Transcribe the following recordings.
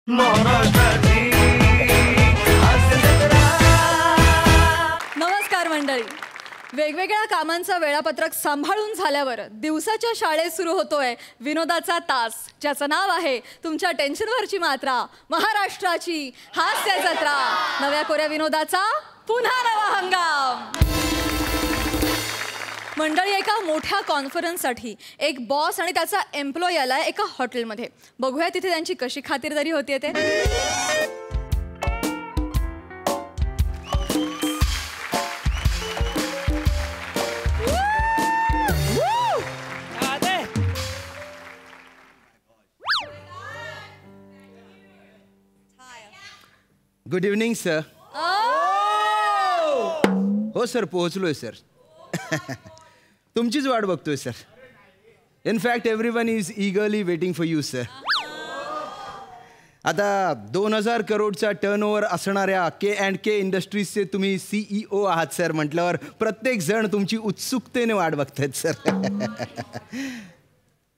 नमस्कार मंडळी. वेगवेगळ्या कामांचं वेळापत्रक सांभाळून झाल्यावर दिवसाच्या शाळेत सुरू होतोय विनोदाचा तास, ज्याचं नाव आहे तुमच्या टेन्शनवरची मात्रा, महाराष्ट्राची हास्य जत्रा. नव्या कोऱ्या विनोदाचा पुन्हा नवा हंगाम. मंडळी, एका मोठ्या कॉन्फरन्ससाठी एक बॉस आणि त्याचा एम्प्लॉई आलाय एका हॉटेलमध्ये. बघूया तिथे त्यांची कशी खातिरदारी होतीये ते. Good evening sir. हो सर, पोहोचलोय सर. तुमचीच वाट बघतोय sir. In fact everyone is ईगरली waiting for you sir. आता 2000 करोडचा टर्नओव्हर असणाऱ्या K&K इंडस्ट्रीजचे तुम्ही CEO आहात सर म्हटल्यावर प्रत्येक जण तुमची उत्सुकतेने वाट बघतायत सर.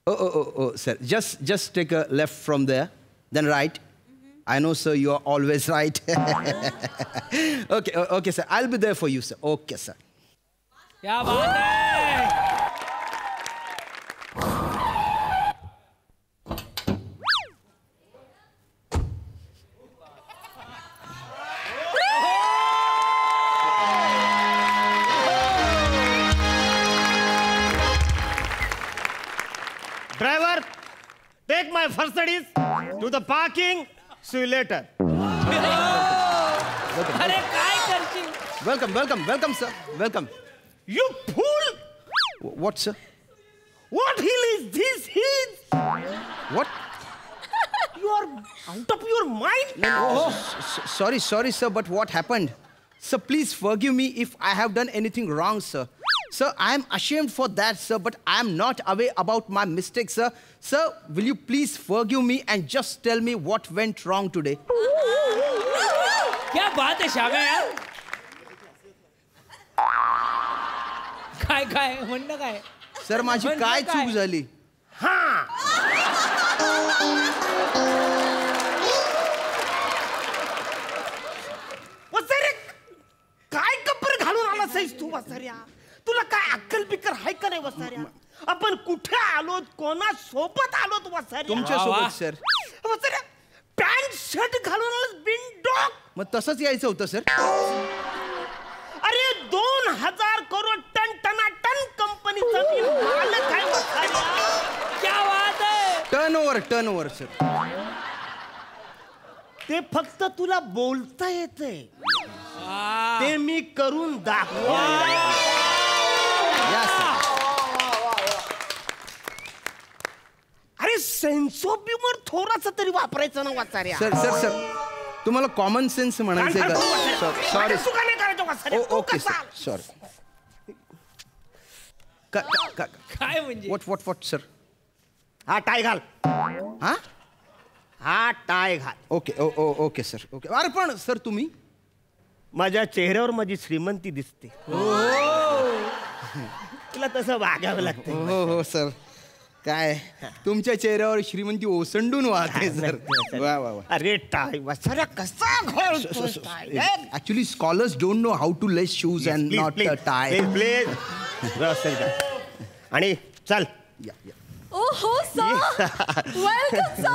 ओ ओ ओ ओ sir, just take a left from there, then right. I know, sir, you are always right. Okay, sir. I'll be there for you, sir. Okay, sir. क्या बात है? Driver, take my Mercedes to the parking. See you later. अरे काय करशील? Welcome, sir. Welcome. You fool! What, sir? What hill is this hill? What? You are out of your mind? Oh, sorry, sir, but what happened? Sir, please forgive me if I have done anything wrong, sir. Sir, I am ashamed for that, sir, but I am not aware about my mistakes, sir. Sir, will you please forgive me and just tell me what went wrong today? क्या बात है श्याम्या यार? काय म्हणणं काय? Sir, माझी काय चूक झाली? वसारे, काय कपर घालून आलास तू वसाऱ्या? तुला काय अक्कल बिक्कल आहे का नाही वसाऱ्या? आपण कुठे आलोत, कोणा सोबत आलोत वसाऱ्या? तुमच्या सोबत सर. वसाऱ्या, पॅन्ट शर्ट घालून आलास बिनडॉक. मग तसंच यायचं होतं सर. अरे 2000 करोड टन कंपनीचा मी मालक आहे वसाऱ्या. क्या बात है? Turnover sir. ते फक्त तुला बोलता येतंय, ते मी करून दाखव. अरे सेन्स ऑफ ह्युमर थोडासा तरी वापरायचं ना वाचाऱ्या. सर, तुम्हाला कॉमन सेन्स म्हणायचंय का? सॉरी. Okay sir, sorry. काय म्हणजे? What sir? हा टाय घाल. हा टाय घाल. Okay sir. ओके. अरे पण सर, तुम्ही माझ्या चेहऱ्यावर माझी श्रीमंती दिसते. तुला तसं वागावं लागतं. हो सर. काय तुमच्या चेहऱ्यावर श्रीमंती ओसंडून वाहते सर. वा. अरे टाय वाचाऱ्या कसा घालतोस tie? Actually scholars don't know how to lace shoes and not tie. Please आणि चल. Oh, sir. Welcome, sir.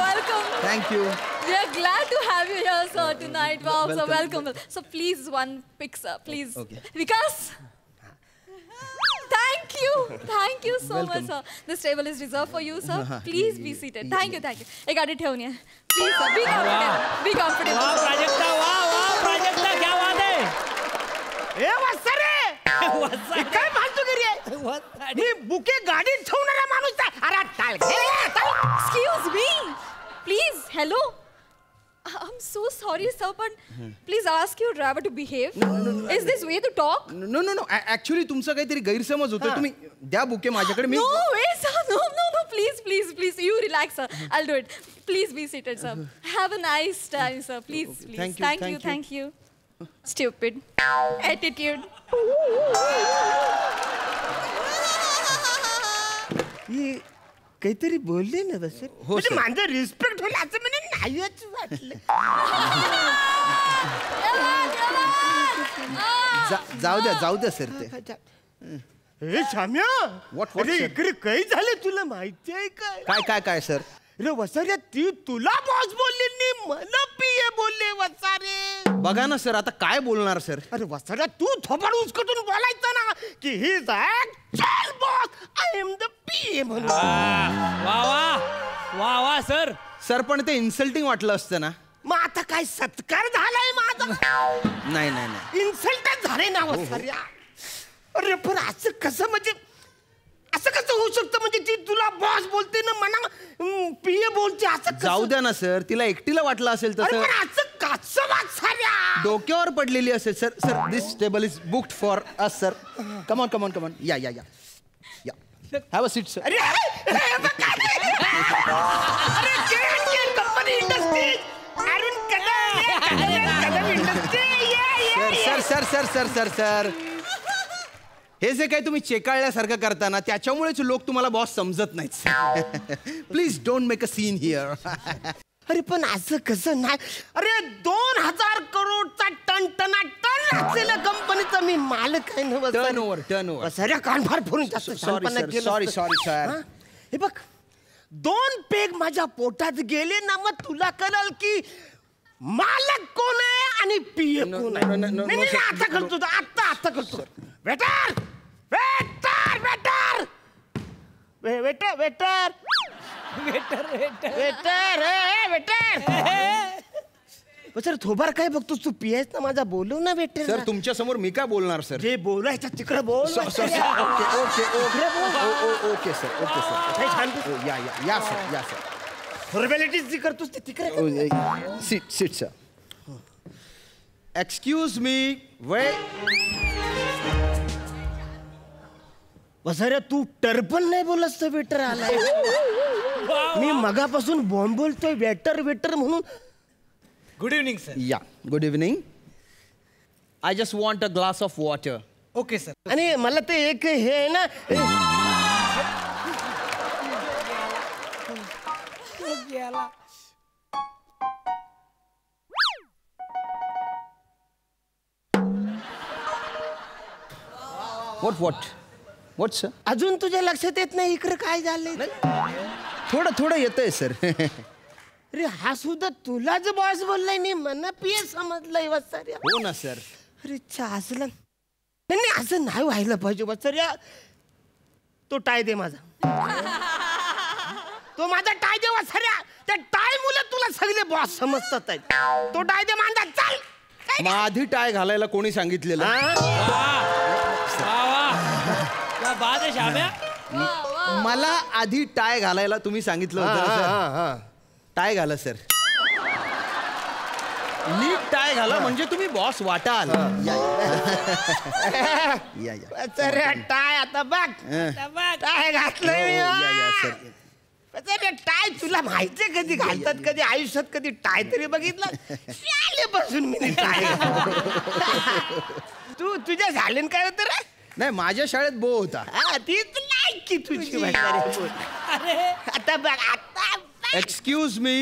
Welcome. Thank you. We are glad to have you here, sir, tonight. Wow, sir, welcome. So please, one pic, sir, please. Okay. Vikas. Thank you so much, sir. This table is reserved for you, sir. Please be seated. Thank you. एक गाडी ठेवून या. Please, sir, be comfortable. वाह प्राजक्ता, क्या बात है? ए वासरे, काय फालतू गिरी आहे? मी बुके गाडीत ठेवणारा माणूस आहे. अरे टाळ. Excuse me. Please, hello. I'm so sorry, sir, but please ask your driver to behave. Is this way to talk? No. Actually तुमचं काहीतरी गैरसमज होतोय. तुम्ही द्या बुके माझ्याकडे. No way, sir. No. Please. You relax, sir. I'll do it. Please be seated, sir. Have a nice time, sir. Please. Thank you. Stupid. Attitude. काहीतरी बोलले ना बस हो, म्हणजे सर. माझं रिस्पेक्ट होईल असं म्हणजे नाहीच वाटलं. जाऊ द्या सर ते. हे शाम्या What, अरे sir? इकडे काही झालं तुला माहिती आहे काय काय सर? अरे वसाऱ्या ती तुला बॉस बोलली नी मला पीए बोलले वसारे. बघा ना सर, आता काय बोलणार सर? अरे वसाऱ्या तू थोबाड उचकटून बोलायचं ना की he is actual boss, I am the PA म्हणून. वा वा वा वा सर. सर पण ते इन्सल्टिंग वाटलं असतं ना. मग आता काय सत्कार झालाय माझा? नाही. इन्सल्टच झाले ना वसाऱ्या. अरे पण असं कसं म्हणजे असं कसं होऊ शकतं म्हणजे ती तुला बॉस बोलते ना म्हणा पीए बोलते असं कसं? जाऊ द्या ना सर, तिला एकटीला वाटलं असेल अरे तसं. पण असं कसं वसाऱ्या? डोक्यावर पडलेली असेल sir. This table is booked for us sir. Come on या हॅव अ सीट सर. अरे company industry Arun Kadam industry. Sir हे जे काही तुम्ही चेकाळल्यासारखं करताना त्याच्यामुळेच लोक तुम्हाला बॉस समजत नाहीत. Please don't make a scene here. अरे पण असं कसं नाही. अरे 2000 करोडचा टन असलेल्या कंपनीचा मी मालक आहे ना. टर्नओव्हर. सऱ्या कानफार फोडून जास्त शहाणपणा केलं. Sorry sir. हा? हे बघ 2 पेग माझ्या पोटात गेले ना मग तुला कळल की मालक कोण आहे आणि पीए कोण आहे. नाही, आता करतो आता करतो. वेटर सर थोबार काय बघतोस तू? पीएस ना माझा बोलव ना वेटर. सर तुमच्या समोर मी काय बोलणार सर? जे बोलायचं तिकडे बोल. Okay sir. या सर. फॉर्मॅलिटीज जी करतोस ते तिकडे. Seat sir. Excuse me. वसाऱ्या तू टर्पण नाही बोलत वेटर आलाय. मी मगापासून बॉम्ब बोलतोय वेटर म्हणून. Good evening sir. या good evening. I just want a glass of water. Okay sir. आणि मला ते एक हे आहे ना व्हॉट सर? अजून तुझ्या लक्षात येत नाही इकडे काय झालंय? थोडं येतंय सर. अरे हा सुद्धा तुलाच बॉस बोललाय नाही मना पीए समजलंय वसाऱ्या. हो ना सर. अरे असलं नाही असं नाही व्हायला पाहिजे वसाऱ्या. तो टाय दे माझा. तो माझा टाय दे वसाऱ्या. त्या टाय मुलं तुला सगळे बॉस समजतात आहेत. तो टाय दे माझा. चल मग आधी टाय घालायला कोणी सांगितलेलं? क्या बात आहे शाम्या. मला आधी टाय घालायला तुम्ही सांगितलं होतं ना सर. टाय घाला सर. नीट टाय घाला म्हणजे तुम्ही बॉस वाटाल. या वसाऱ्या टाय आता बघ. टाय घातलंय सर. मी. टाय तुला माहितीये कधी घालतात? कधी आयुष्यात कधी टाय तरी बघितलं? शाळेपासून मी टाय तू तुझ्या झालेन काय होतं रे? नाही माझ्या शाळेत बो होता. तीच नाही की तुझी आता बघ आता. Excuse me.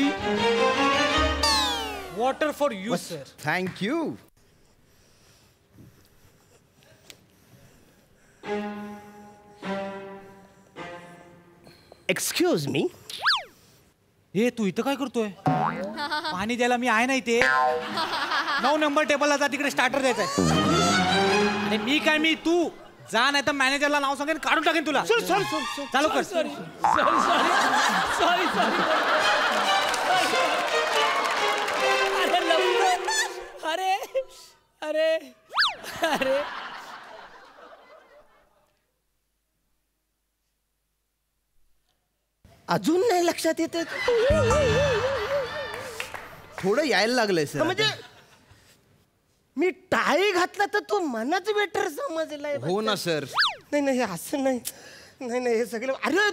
Water for you sir. Thank you. Excuse me. हे तू इथं काय करतोय? पाणी द्यायला मी आहे ना इथे. 9 नंबर टेबलला जा, तिकडे स्टार्टर द्यायचंय. आणि मी तू जा, नाही तर मॅनेजरला नाव सांगेन, काढून टाकेन तुला. चालू कर. सॉरी. अरे अजून नाही लक्षात येत? थोडं यायला लागलंय सर. म्हणजे मी टाळी घातला तर तो मनाच वेटर समजलाय. हो ना सर. नाही असं नाही हे सगळं. अरे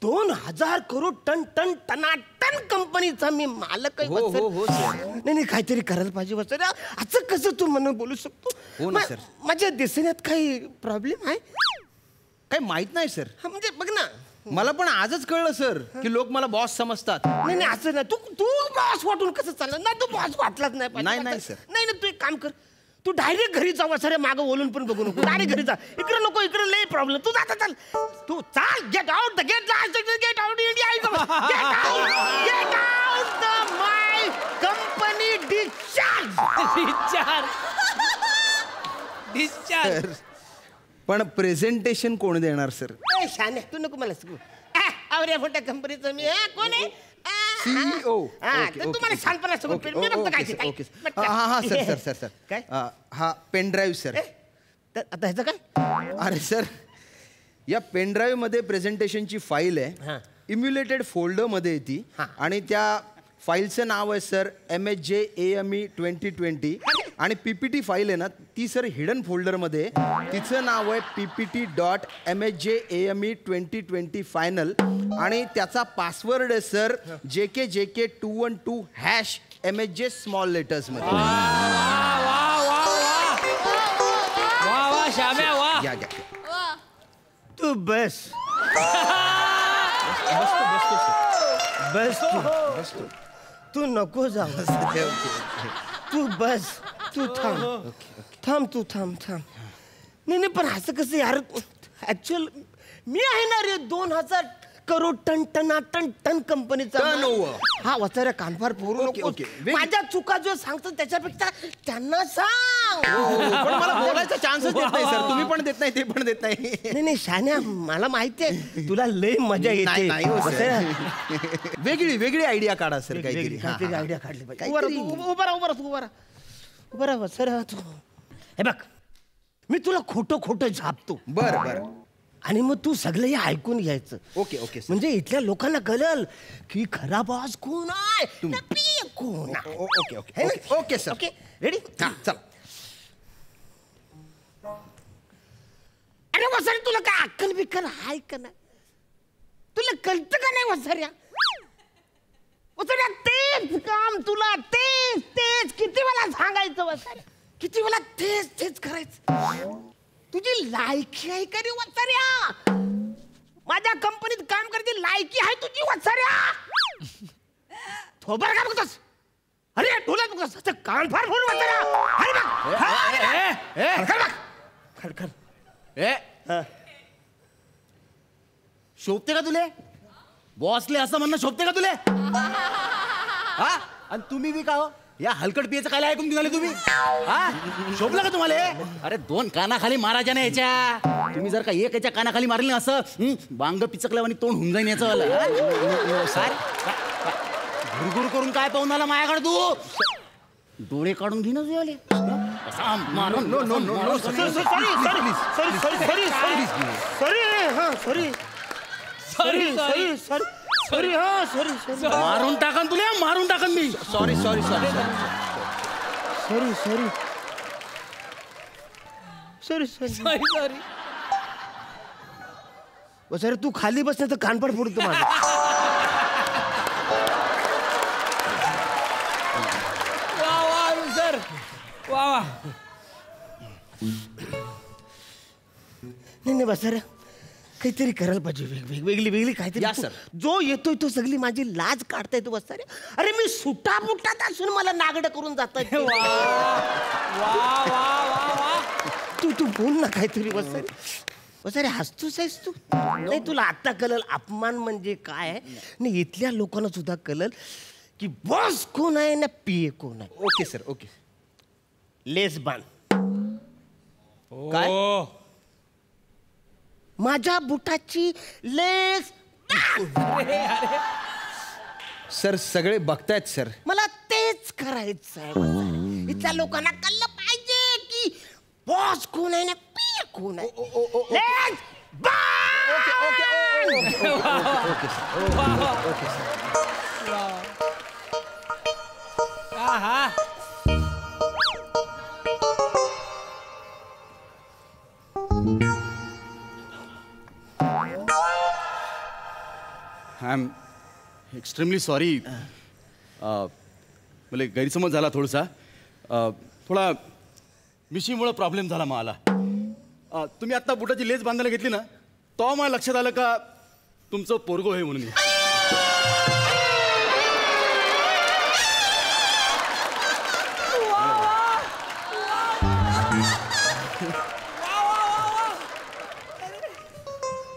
2000 करोड टनाटन कंपनीचा मी मालक आहे. हो सर. नाही काहीतरी करायला पाहिजे वसर. असं कसं तू म्हणून बोलू शकतो? हो ना सर. माझ्या दिसण्यात काही प्रॉब्लेम आहे? काही माहित नाही सर. म्हणजे बघ ना मला पण आजच कळलं सर की लोक मला बॉस समजतात. नाही नाही असं नाही. तू बॉस वाटून कसं चाललं? नाही तू बॉस वाटलाच नाही पाहिजे. नाही, नाही, sir. नाही नाही, तू एक काम कर, तू डायरेक्ट घरी जा. सर मागं बोलून पण बघू नको, डायरेक्ट घरी जा. इकडे नको, इकडे लय प्रॉब्लेम. तू जाता चाल, तू चाल. Get out the gate, get out India, get out the my company. Discharge. पण प्रेझेंटेशन कोण देणार सर? शाने तू नको मला सांगू. आवऱ्या मोठ्या कंपनीचं मी. कोण आहे? CEO. तुम्हाला शांतपणा सांगू. मी बघतो काय ते, काय. पटकन. हा सर काय? हा पेन ड्राईव्ह सर. तर आता ह्याचं काय? अरे सर, या पेन ड्राईव्ह मध्ये प्रेझेंटेशनची फाईल हा. आहे. इम्युलेटेड फोल्डर मध्ये आहे ती. हा. आणि त्या फाईलचं नाव आहे सर MSJAME 2020. आणि PPT फाईल आहे ना ती सर हिडन फोल्डर मध्ये आहे. तिचं नाव आहे PPT.MSJAME 2020 फायनल. आणि त्याचा पासवर्ड आहे sir JKJK212# MSJ small letters मध्ये. वा श्याम्या वा. घ्या. वा. तू बस बस तू नको जाऊ. तू बस, तू थांब. नाही पण असं कसं यार? ऍक्च्युअल मी आहे ना रे 2000 करोड टन कंपनीचा Turnover. हा वचाऱ्या कानफार फोडू ओके, नको. ओके. माझ्या चुका जो सांगतो त्याच्यापेक्षा त्यांना सांग. पण मला बोलायचा चान्सच देत नाही सर. तुम्ही पण देत नाही, ते पण देत नाही. नाही शान्या, मला माहिती आहे तुला लय मजा येते. नाही हो, sir. वत्सऱ्या, वेगळी आयडिया काढा सर. काहीतरी काहीतरी आयडिया काढली पाहिजे. काहीतरी. उभा राहा सर. तू हे बघ, मी तुला खोटं झापतो. बर. आणि मग तू सगळं हे ऐकून घ्यायचं. Okay sir. म्हणजे इथल्या लोकांना कळल की खरा बॉस कोण आहे ना पी कोण आहे. है ना? Okay sir. Okay ready? हा चला. अरे वसारी, तुला काय अक्कल बिक्कल हाय का नाही? तुला कळतं का नाही वसाऱ्या? वसाऱ्या तेच काम तुला, तेच किती वेळा सांगायचं वसाऱ्या, किती वेळा तेच करायचं. तुझी लायकी आहे का रे वत्सऱ्या? माझ्या कंपनीत काम करते लायकी आहे तुझी वत्सऱ्या? थोबर का बघतोस? अरे डोळ्यात बघतोस, कान फार फोन वत्सऱ्या. अरे बघ, खडखड. शोभते का तुले? बॉसले असं म्हणणं शोभते का तुले? हा? आणि तुम्ही बी का हो? या हलकट पियेचं काय ऐकून निघाले तुम्ही? हा? शोभलं का तुम्हाला? अरे 2 कानाखाली मारायच्या ना याच्या. तुम्ही जर का एक याच्या कानाखाली मारली ना असं बांग पिचकल्यावर आणि तोंड होऊन जाईन याचं वालं. घुरघुर करून काय पाहून आला माझ्याकडे तू? डोळे काढून घे ना तुझ्यावाले. मारून मारून टाकन तुला, मारून टाकन मी. सॉरी. वसारे तू खाली बसण्याचं कानपड फोडतो माझं. वा सर. वा. नाही बसाऱ्या, काहीतरी करायला पाहिजे. वेगळी काहीतरी. या, sir. जो येतोय तो सगळी माझी लाज काढताय तू बसाऱ्या. अरे मी सुटापुटात असून मला नागड करून जाताय. तू बोल ना काहीतरी वसारे हसतोस आहेस तू? नाही तुला आता कळल अपमान म्हणजे काय आहे. नाही इथल्या लोकांना सुद्धा कळल की बॉस कोण आहे ना पीए कोण आहे. Okay sir. ओके. लेस बाण. काय? माझ्या बुटाची लेस. सर सगळे बघतायत सर. मला तेच करायचं आहे. इथल्या लोकांना कळलं पाहिजे की बॉस कोण आहे ना पीए कोण आहे. लेस बाण. Okay sir. I am extremely sorry. मला गैरसमज झाला थोडासा. थोडा मिशीमुळं प्रॉब्लेम झाला मला. तुम्ही आत्ता बुटाची लेस बांधायला घेतली ना, तेव्हा मला लक्षात आलं का तुमचं पोरगो आहे म्हणून.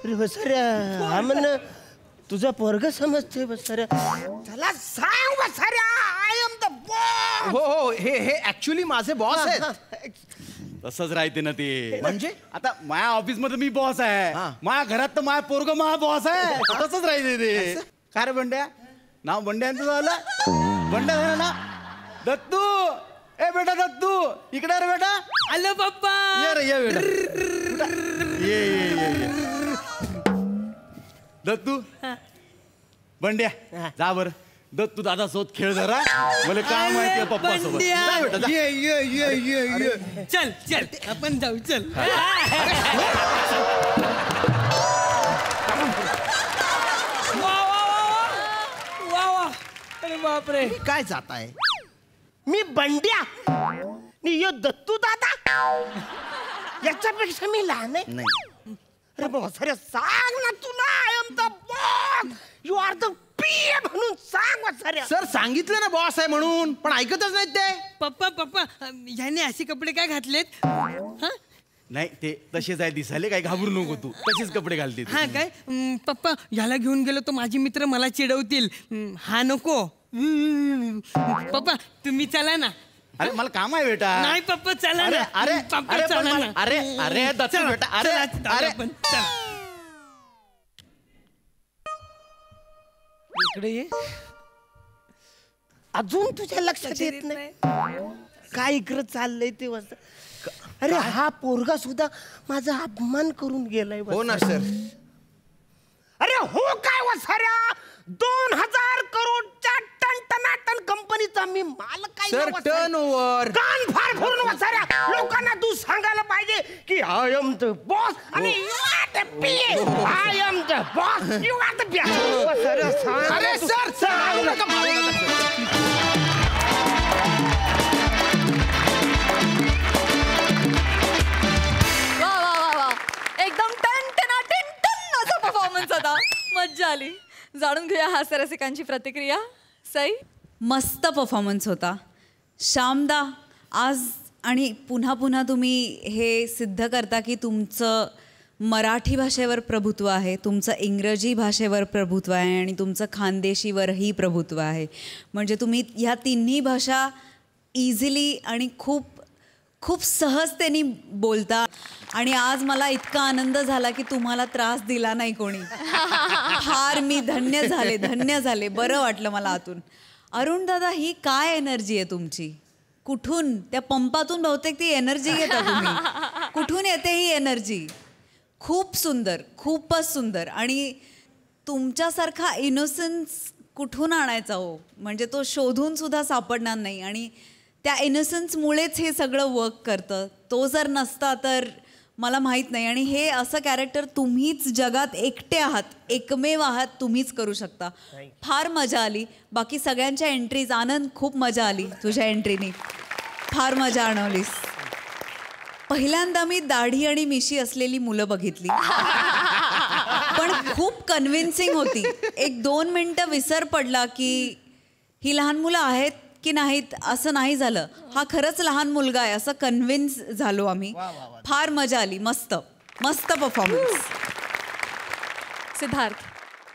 अरे वसाऱ्या हा म्हण तुझा पोरग समजते वसाऱ्या. त्याला सांग वसाऱ्या आय एम द बॉस. हो हे ऍक्च्युली माझे बॉस आहेत. तसंच राहते ना ते. म्हणजे? आता माझ्या ऑफिस मध्ये मी बॉस आहे, माझ्या घरात तर माझ्या पोरग माझा बॉस आहे. तसंच राहते ते. काय रे बंड्या, नाव बंड्या झालं? बंड्या झालं ना. दत्तू, ए बेटा दत्तू, इकडे रे बेटा. आलं पप्पा. ये रे, ये बेटा. ये. दत्तू, बंड्या जा बर. दत्तू दादा सोबत खेळ जरा, मला काय माहितीये पप्पा सोबत. जा बेटा, जा. ये. चल आपण जाऊ चल. वा अरे बापरे. काय जात आहे? मी बंड्या नि यो दत्तू दादा. याच्यापेक्षा मी लहान आहे. नाही. अरे वसाऱ्या सांग ना तुला I am the boss. You are the PA म्हणून सांग वसाऱ्या. सर सांगितलं ना बॉस आहे म्हणून, पण ऐकतच नाहीत ते. पप्पा ह्याने असे कपडे काय घातलेत? नाही ते तसेच आहे दिसायले, काही घाबरू नको तू. तसेच कपडे घालते तू. हा काय पप्पा ह्याला घेऊन गेलो तर माझे मित्र मला चिडवतील. हा नको. पप्पा तुम्ही चला ना. अरे मला काम आहे बेटा. नाही पप्पा चला अरे ना. अरे पप्पा अरे पण चला मला- ना. अरे दत्तू चला, बेटा. अरे चला, चला अरे आपण, चला. इकडे ये. अजून तुझ्या लक्षात येत नाही काय इकडं चाललंय ते वसा. अरे हा पोरगा सुद्धा माझा अपमान करून गेलाय वसा. हो ना सर. अरे हो काय वसाऱ्या 2000 करोडच्या टन कंपनीचा मी मालक काय सर टर्न ओव्हर. कान फार फोडून वसाऱ्या. लोकांना तू सांगायला पाहिजे की आय एम द बॉस आणि you are the PA. I am the boss, you are the PA. वसाऱ्या सांग. अरे सर सांगू नका वा एकदम टन असा परफॉर्मन्स होता. मज्जा आली. जाणून घेऊया हास्यरसिकांची प्रतिक्रिया. सई. मस्त परफॉर्मन्स होता श्यामदा. आज आणि पुन्हा तुम्ही हे सिद्ध करता की तुमचं मराठी भाषेवर प्रभुत्व आहे, तुमचं इंग्रजी भाषेवर प्रभुत्व आहे आणि तुमचं खानदेशीवरही प्रभुत्व आहे. म्हणजे तुम्ही ह्या तिन्ही भाषा इझिली आणि खूप खूप सहजतेने बोलता. आणि आज मला इतका आनंद झाला की तुम्हाला त्रास दिला नाही कोणी. फार मी धन्य झाले. बरं वाटलं मला आतून. अरुण दादा, ही काय एनर्जी आहे तुमची? कुठून? त्या पंपातून बहुतेक ती एनर्जी घेता तुम्ही. कुठून येते ही एनर्जी? खूप सुंदर, खूपच सुंदर. आणि तुमच्यासारखा इनोसन्स कुठून आणायचा हो? म्हणजे तो शोधून सुद्धा सापडणार नाही. आणि त्या इनोसन्समुळेच हे सगळं वर्क करतं. तो जर नसता तर मला माहीत नाही. आणि हे असं कॅरेक्टर तुम्हीच जगात एकटे आहात, एकमेव आहात, तुम्हीच करू शकता. फार मजा आली. बाकी सगळ्यांच्या एंट्रीज. आनंद, खूप मजा आली तुझ्या एंट्रीनी. फार मजा आणवलीस. पहिल्यांदा मी दाढी आणि मिशी असलेली मुलं बघितली, पण खूप कन्व्हिन्सिंग होती. 1-2 मिनटं विसर पडला की ही लहान मुलं आहेत की नाहीत असं नाही झालं. हा खरंच लहान मुलगा आहे असं कन्व्हिन्स झालो आम्ही. फार मजा आली. मस्त परफॉर्मन्स. सिद्धार्थ.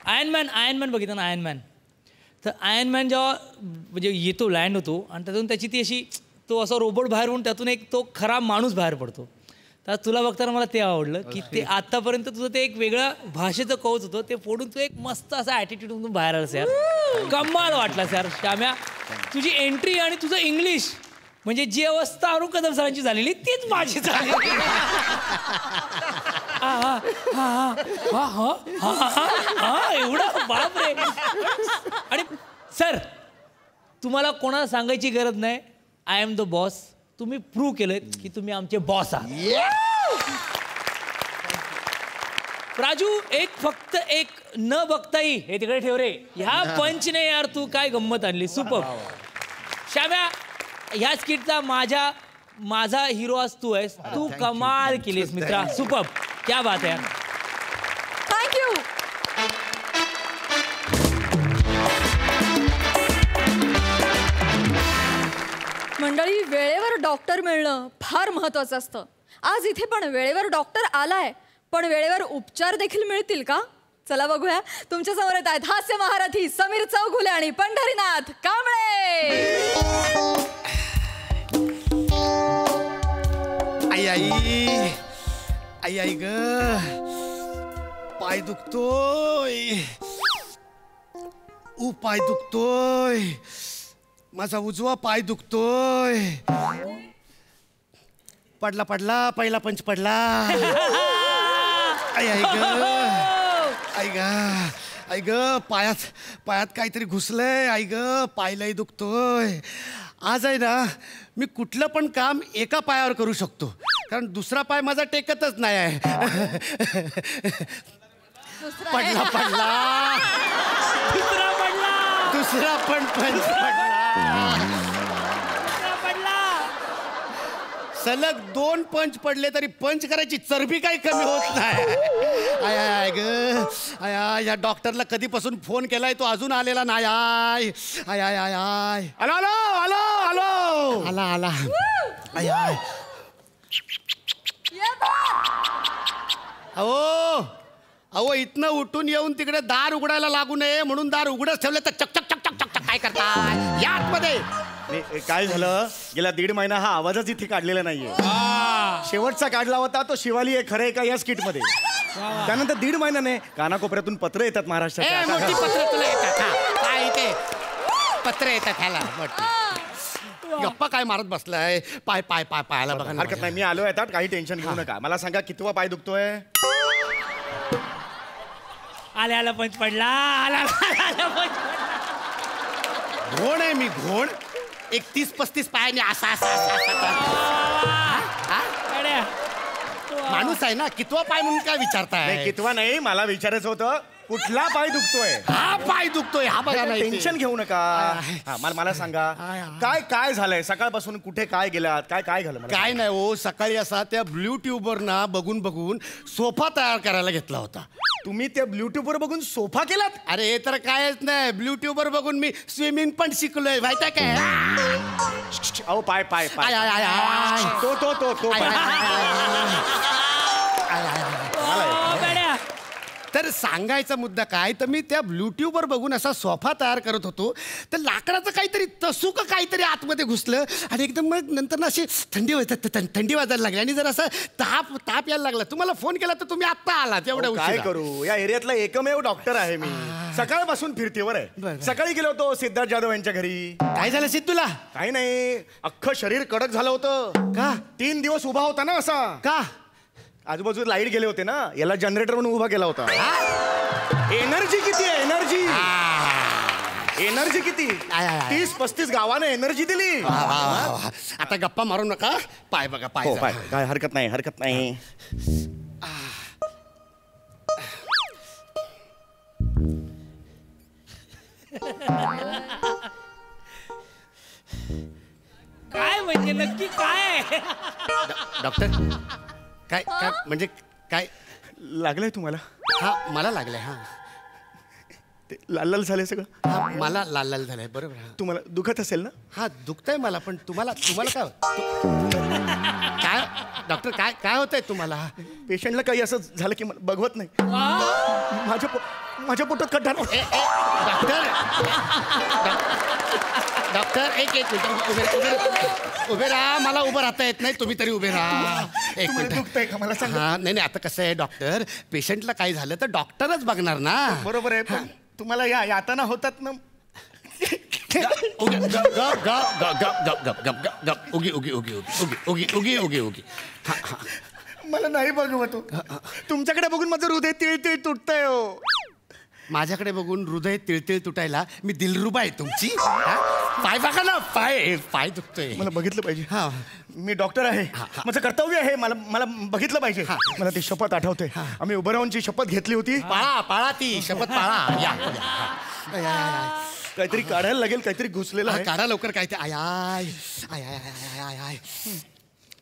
आयर्नमॅन बघितलं ना. आयर्नमॅन तर आयर्नमॅन जेव्हा म्हणजे येतो, लँड होतो आणि त्यातून त्याची ती अशी तो असा रोबोट बाहेर होऊन त्यातून एक तो खरा माणूस बाहेर पडतो. तर तुला बघताना मला ते आवडलं की ते आतापर्यंत तुझं ते एक वेगळं भाषेचं कवच होतं ते फोडून तू एक मस्त असा ॲटिट्यूडमधून बाहेर आलास यार. कमाल वाटलास यार श्याम्या. तुझी एंट्री आणि तुझं इंग्लिश म्हणजे जी अवस्था अरुण कदम सरांची झालेली तीच माझी झाली. एवढं बापरे. आणि सर तुम्हाला कोणाला सांगायची गरज नाही. I am the boss. तुम्ही प्रूव्ह केलं की तुम्ही आमचे बॉस आहात. राजू फक्त एक न बघताही हे तिकडे ठेव रे. ह्या पंचने यार तू काय गंमत आणली. सुपर. श्याम्या ह्या स्किटचा माझा हिरो आज तू आहेस. तू कमाल केलीस मित्रा. सुपर. क्या बात आहे. थँक्यू. मंडळी, वेळेवर डॉक्टर मिळणं फार महत्वाचं असतं. आज इथे पण वेळेवर डॉक्टर आलाय, पण वेळेवर उपचार देखील मिळतील का? चला बघूया. तुमच्या समोर येत आहेत हास्य महारथी समीर चौगुले आणि पंढरीनाथ कांबळे. आई आई आई आई ग, पाय दुखतोय, पाय दुखतोय, माझा उजवा पाय दुखतोय. पडला पडला पहिला पंच पडला. आई आई ग, आई ग, आई ग, पायात काहीतरी घुसलंय. आई ग, पायलाही दुखतोय. आज आहे ना, मी कुठलं पण काम एका पायावर करू शकतो, कारण दुसरा पाय माझा टेकतच नाही आहे. पडला पडला, दुसरा पण पंच पडला. सलग 2 पंच पडले तरी पंच करायची चरबी काही कमी होत नाही. आय आय ग, आय या डॉक्टरला कधीपासून फोन केलाय, तो अजून आलेला नाही. I I I I I आलो आलो आलो आलो आला आला. आय आय अहो अहो, इथनं उठून येऊन तिकडे दार उघडायला लागू नये म्हणून दार उघडच ठेवले तर चक चक चक चक चक काय करताय या आतमध्ये? काय झालं, गेला 1.5 महिना हा आवाजच इथे काढलेला नाहीये. शेवटचा काढला होता तो शिवाली आहे खरं आहे का या स्किट मध्ये. त्यानंतर 1.5 महिन्याने कानाकोपऱ्यातून पत्र येतात महाराष्ट्रात. मोठी पत्र तुला येतात. काय इथे पत्र येतात ह्याला? गप्पा काय मारत बसलाय? पाय पाय पाय पायाला बघा. हरकत नाही, मी आलो येतात, काही टेन्शन घेऊ नका. मला सांगा कितवा पाय दुखतोय? आल्या पंच पडला. आला घोण आहे मी, घोण. 31-35 पायाने असा असा माणूस आहे ना. कितवा पाय म्हणून काय विचारताय? कितवा नाही, मला विचारायचं होतं कुठला पाय दुखतोय. हा पाय दुखतोय, हा बघा. टेन्शन घेऊ नका. मला सांगा काय काय झालंय सकाळपासून, कुठे काय गेलात, काय काय झालं? काय नाही हो, सकाळी असा त्या ब्ल्यू ट्यूबवर ना बघून बघून सोफा तयार करायला घेतला होता. तुम्ही त्या ब्लूटूथ वर बघून सोफा केलात? अरे हे तर कायच नाही, ब्लूटूथ वर बघून मी स्विमिंग पण शिकलोय माहिती काय? अहो पाय पाय पाय तो तो तो तो तर सांगायचा मुद्दा काय, तर मी त्या ब्लूटूथ वर बघून असा सोफा तयार करत होतो, तर लाकडाचं काहीतरी तसूक काहीतरी आतमध्ये घुसलं आणि एकदम मग नंतर ना अशी थंडी वाजायला लागली आणि जर असं ताप यायला लागला. तुम्हाला फोन केला तर तुम्ही आत्ता आलात. एवढं काय करू, या एरियातला एकमेव डॉक्टर आहे मी. सकाळपासून फिरतीवर आहे. सकाळी गेलो होतो सिद्धार्थ जाधव यांच्या घरी. काय झालं सिद्धूला? काही नाही, अख्खं शरीर कडक झालं होतं. का? 3 दिवस उभा होता ना असा. का? आजूबाजूला लाईट गेले होते ना, याला जनरेटर म्हणून उभा केला होता. एनर्जी किती आहे? एनर्जी किती? 30-35 गावाने एनर्जी दिली. आता गप्पा मारू नका, पाय बघा. पाय काय हरकत नाही, हरकत नाही. काय म्हणजे नक्की काय? डॉक्टर काय काय म्हणजे काय लागलंय तुम्हाला? हा मला लागलंय. हा ते लाल लाल झालंय सगळं. हा मला लाल लाल झालंय. बरोबर. तुम्हाला दुखत असेल ना? हा दुखतंय मला, पण तुम्हाला काय डॉक्टर काय काय होतंय तुम्हाला? पेशंटला काही असं झालं की मला बघवत नाही. माझ्या पोटात खड्डा. डॉक्टर एक मिनिट उभे राहा. मला उभं राहता येत नाही, तुम्ही तरी उभे राहा. एक मिनिट. दुखतंय का मला सांगा? हा नाही आता कसं आहे डॉक्टर, पेशंटला काय झालं तर डॉक्टरच बघणार ना. बरोबर आहे, पण तुम्हाला यातना होतात ना. उगी मला नाही बघवत. तुमच्याकडे बघून माझं हृदय तिळ तुटतंय हो. माझ्याकडे बघून हृदय तिळतिळ तुटायला मी दिलरुबा आहे तुमची? पाय बघा ना, पाय दुखतोय. मला बघितलं पाहिजे. हा मी डॉक्टर आहे, माझं कर्तव्य आहे. मला बघितलं पाहिजे. मला ती शपथ आठवते. आम्ही उभं राहूनची शपथ घेतली होती. पाळा ती शपथ पाळा. या काहीतरी काढायला लागेल, काहीतरी घुसलेलं आहे. काढा लवकर. काय ते I I I I I I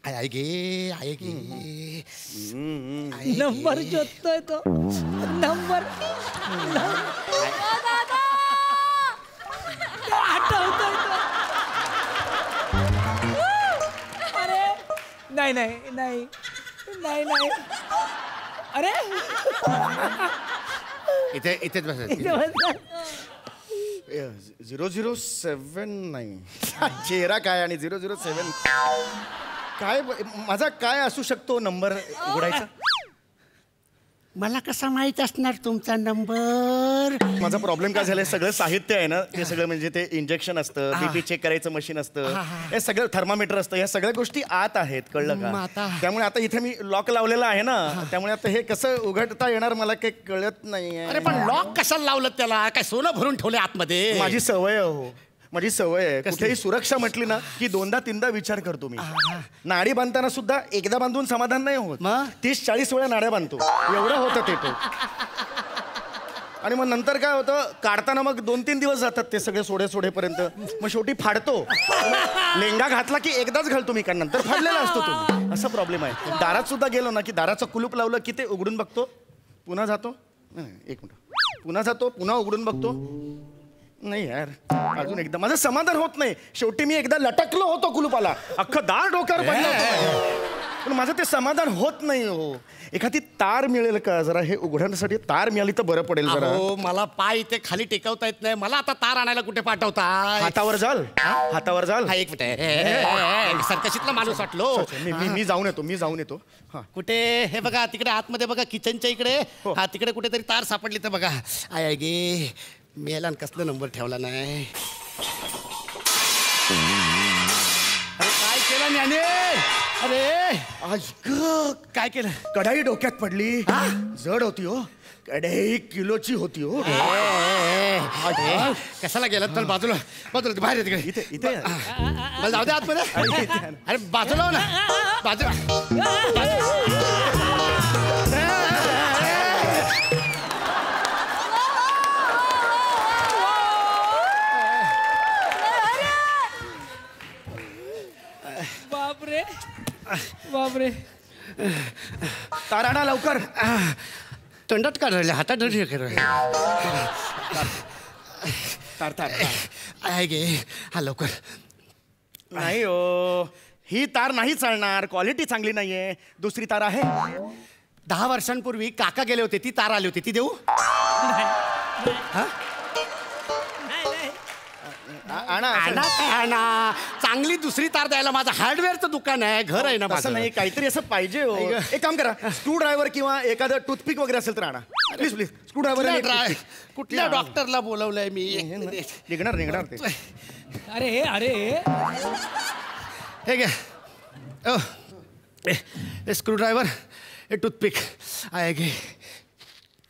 I I गे आय गे. नंबर शोधतोय तो. नंबर आठवतोय तो. नाही नाही नाही नाही नाही अरे इथे इथेच बस. 007 चेहरा काय आणि 007 काय माझा काय असू शकतो नंबर उघडायचा. मला कसा माहित असणार तुमचा नंबर. माझा प्रॉब्लेम काय झालाय सगळं साहित्य आहे ना ते सगळं म्हणजे ते इंजेक्शन असतं बीपी चेक करायचं मशीन असतं हे सगळं थर्मामीटर असतं या सगळ्या गोष्टी आत आहेत कळलं का. त्यामुळे आता इथे मी लॉक लावलेला आहे ना त्यामुळे आता हे कसं उघडता येणार मला काही कळत नाही. अरे पण लॉक कशाला लावलं त्याला काय सोनं भरून ठेवले आतमध्ये. माझी सवय हो माझी सवय आहे कुठेही सुरक्षा म्हटली ना की 2दा-3दा विचार करतो मी. नाडी बांधताना सुद्धा एकदा बांधून समाधान नाही होत 30-40 वेळा नाड्या बांधतो एवढं होतं ते तो. आणि मग नंतर काय होतं काढताना मग 2-3 दिवस जातात ते सगळे सोडेपर्यंत मग शेवटी फाडतो. लेंगा घातला की एकदाच घालतो मी कारण नंतर फाडलेला असतो तो. असा प्रॉब्लेम आहे. दारात सुद्धा गेलो ना की दाराचं कुलूप लावलं की ते उघडून बघतो पुन्हा जातो. एक मिनिट पुन्हा जातो पुन्हा उघडून बघतो. नाही यार अजून एकदा माझं समाधान होत नाही. शेवटी मी एकदा लटकलो होतो कुलूपाला अख्खं दार डोक्यावर पडलं होतं पण माझं ते समाधान होत नाही हो. एखादी तार मिळेल का जरा हे उघडण्यासाठी तार मिळाली तर बरं पडेल जरा. हो मला पाय इथे खाली टेकवता येत नाही. मला आता तार आणायला कुठे पाठवता. हातावर जाल हातावर जाल. एक मिनिट सरकशीतला माणूस वाटलो. मी जाऊन येतो हा. कुठे हे बघा तिकडे आतमध्ये बघा किचनच्या इकडे हा तिकडे कुठेतरी तार सापडली तर बघा. आय गे मेला कसलं नंबर ठेवला नाही. अरे काय केलं ज्ञाने. अरे आज काय केलं. कढाई डोक्यात पडली जड होती हो. कढाई 1 किलोची होती हो. कशाला गेला तर बाजूला बाजूला बाहेर तिकडे इथे इथे मला जाऊ दे आतमध्ये. अरे बाजूला हो ना बाजूला. बापरे बापरे ताराणा लवकर. तंडात काढले हातात तार तार आहे गे हा लवकर. नाही हो ही तार नाही चालणार क्वालिटी चांगली नाहीये. दुसरी तार आहे. 10 वर्षांपूर्वी काका गेले होते ती तार आली होती ती देऊ. आणा चांगली दुसरी तार द्यायला माझं हार्डवेअरचं दुकान आहे घर आहे ना. असं नाही काहीतरी असं पाहिजे हो. एक काम करा स्क्रू ड्रायव्हर किंवा एखादं टूथपिक वगैरे असेल तर आणा प्लीज प्लीज. स्क्रू ड्रायव्हर कुठल्या डॉक्टरला बोलवलंय मी. निघणार ते. अरे अरे हे घ्या स्क्रू ड्रायव्हर हे टूथपिक आहे गे.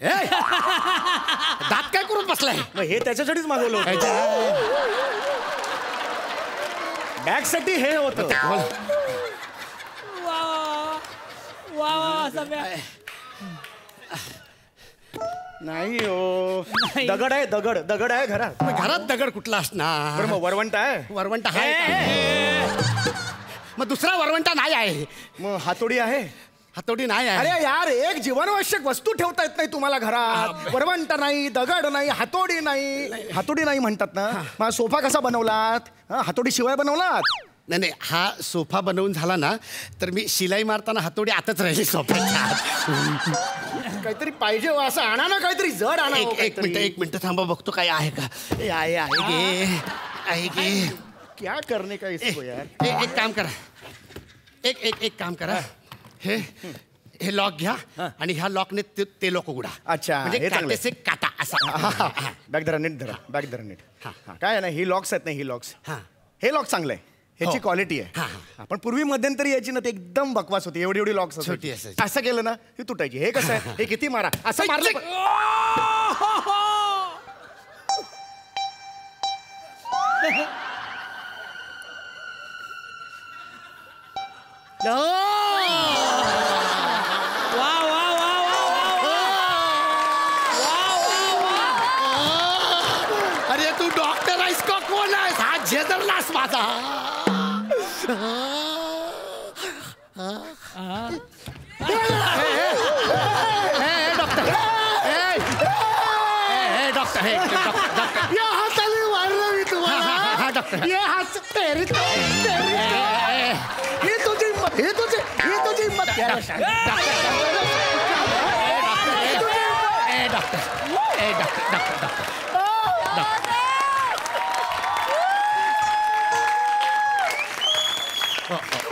दात काय करून बसलाय. मग हे त्याच्यासाठीच मागवलं होतं. बॅग साठी हे होतं. नाही हो दगड आहे दगड आहे घरात. घरात दगड कुठला असणार. मग वरवंटा आहे. वरवंटा आहे मग दुसरा वरवंटा नाही आहे. मग हातोडी आहे. हातोडी नाही आहे. अरे यार एक जीवनावश्यक वस्तू ठेवता येत नाही तुम्हाला घरात. वरवंटा नाही दगड नाही हातोडी नाही. हातोडी नाही म्हणतात ना. मग सोफा कसा बनवलात हातोडी शिवाय बनवलात. नाही हा सोफा बनवून झाला ना तर मी शिलाई मारताना हातोडी आतच राहिली सोफ्याच्या. काहीतरी पाहिजे हो असं आणा ना काहीतरी जड आणा. एक मिनिट थांबा बघतो काय आहे का. आहे गे क्या करणे का इसको यार. एक काम करा एक काम करा हे लॉक घ्या आणि ह्या लॉकने ते लॉक उघडा. अच्छा म्हणजे काटेसे काटा असा. बॅग धरा नीट धरा बॅग धरा नीट. काय आहे ना ही लॉक्स आहेत ना ही लॉक्स. हे लॉक चांगलं आहे ह्याची क्वालिटी आहे. पण पूर्वी मध्यंतरी याची ना ते एकदम बकवास होती. एवढी लॉक्स छोटी असायची. असं केलं ना ही तुटायची. हे कसं आहे हे किती मारा असं मारलं. अरे तू डॉक्टर आहेस का कोण आहेस. हा झेदरलास माझा. डॉक्टर या हाताने मारलं मी तुम्हाला. डॉक्टर ये हात तेरी हे तुझी हिंमत हे तुझी हिंमत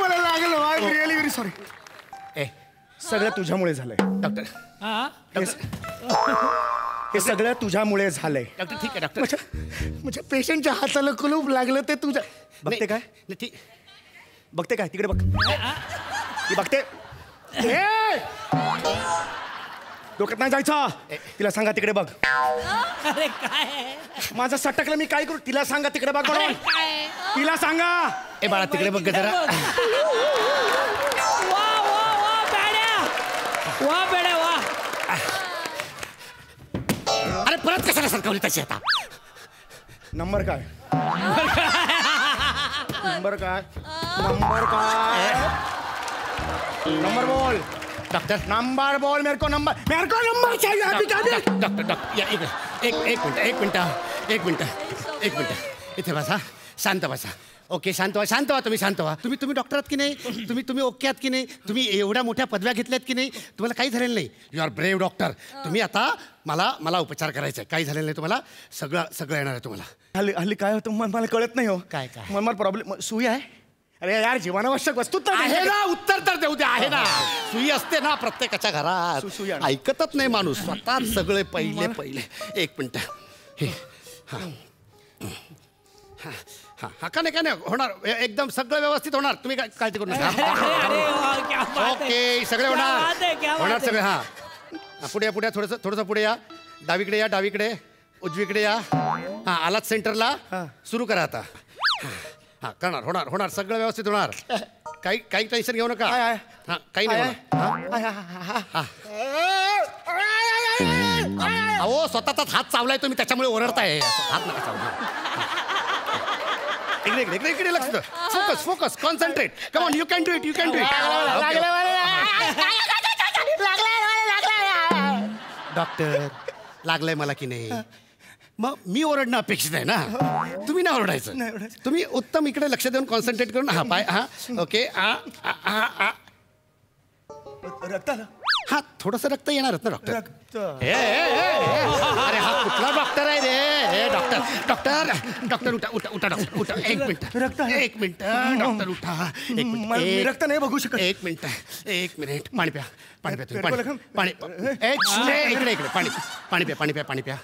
मला लागलं I am really very sorry. ए सगळं तुझ्यामुळे झालंय डॉक्टर हे सगळं तुझ्यामुळे झालंय. डॉक्टर ठीक आहे डॉक्टर. म्हणजे पेशंटच्या हाताला कुलूप लागलं ते तुझ्या बघते काय नाही, ठीक बघते काय तिकडे बघ ती बघते डोक्यात नाही जायचं. तिला सांगा तिकडे बघ. अरे काय माझं सटकलं मी काय करू. तिला सांगा तिकडे बघ म्हणून. तिला सांगा. ए बाळा तिकडे बघ जरा. वा बेड्या वा. अरे परत कशाला सरकवली तशी आता. नंबर काय नंबर काय नंबर काय नंबर बोल डॉक्टर नंबर बोल मेरे को नंबर चाहिए अभी डॉक्टर डॉक्टर या एक मिनिट इथे बसा. शांत बसा. ओके शांत व्हा तुम्ही शांत व्हा. तुम्ही डॉक्टर आहात की नाही. तुम्ही ओके आहात की नाही. तुम्ही एवढ्या मोठ्या पदव्या घेतल्यात की नाही. तुम्हाला काही झालेलं नाही. You are brave doctor. तुम्ही आता मला उपचार करायचा आहे. काही झालेलं नाही तुम्हाला. सगळं येणार आहे तुम्हाला. हल्ली काय होतं मला कळत नाही हो. काय मला प्रॉब्लेम सुई आहे. अरे यार जीवनावश्यक वस्तू आहे ना. उत्तर तर देऊ दे. आहे ना सुई असते ना प्रत्येकाच्या घरात. ऐकतच नाही माणूस. स्वतः सगळे पहिले. एक मिनिट हे हा का नाही होणार. एकदम सगळं व्यवस्थित होणार. तुम्ही काय काळजी करू नका. ओके सगळे होणार सगळे. हा पुढे थोडंसं पुढे या. डावीकडे उजवीकडे या. हा आलात सेंटरला. सुरू करा आता. हा होणार सगळं व्यवस्थित होणार. काही टेन्शन घेऊ नका. हा काही नाही होणार. अहो स्वतःचाच हात चावलाय तुम्ही त्याच्यामुळे ओरडताय. हात नका चावला. इकडे लक्ष द्या. Focus concentrate. Come on you can do it. Doctor लागलंय मला की नाही. मग मी ओरडणं अपेक्षित आहे ना. तुम्ही नाही ओरडायचं. तुम्ही उत्तम इकडे लक्ष देऊन कॉन्सन्ट्रेट करून हा पाय हा ओके रक्त हा थोडंसं रक्त येणारच ना डॉक्टर. अरे हा कुठला डॉक्टर आहे रे. डॉक्टर उठा डॉक्टर. एक मिनिट डॉक्टर उठा. रक्त नाही बघू शकत. एक मिनिट पाणी प्या. पाणी पाणी प्या.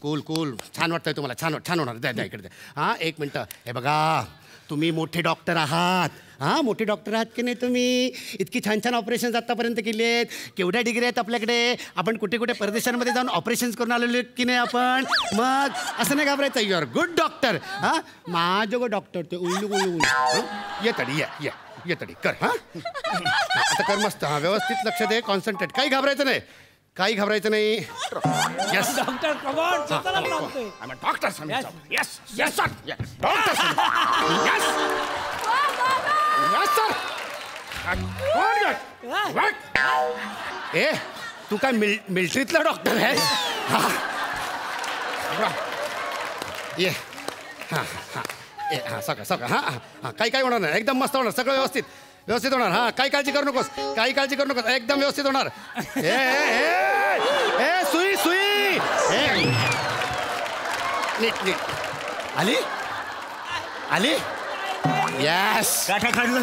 कूल छान वाटतंय तुम्हाला. छान होणार. द्या इकडे द्या. हा एक मिनिट. हे बघा तुम्ही मोठे डॉक्टर आहात. हा मोठे डॉक्टर आहात की नाही तुम्ही. इतकी छान ऑपरेशन्स आतापर्यंत केली आहेत. केवढ्या डिग्री आहेत आपल्याकडे. आपण कुठे परदेशांमध्ये जाऊन ऑपरेशन्स करून आलेलो की नाही आपण. मग असं नाही घाबरायचं. You are good doctor. हा माझं डॉक्टर ते उल्लू ये तडी कर. हा आता कर मस्त. हा व्यवस्थित लक्ष दे. कॉन्सन्ट्रेट. काही घाबरायचं नाही. यस डॉक्टर कमॉन स्वतःला सांगतोय. डॉक्टर यस सर डॉक्टर ए तू काय मिलिटरीतला डॉक्टर आहे. ये सगळं हा काही होणार नाही. एकदम मस्त होणार. सगळं व्यवस्थित होणार. हा काही काळजी करू नकोस. एकदम व्यवस्थित होणार. ए सुई नीट आली. येस काटा काढला.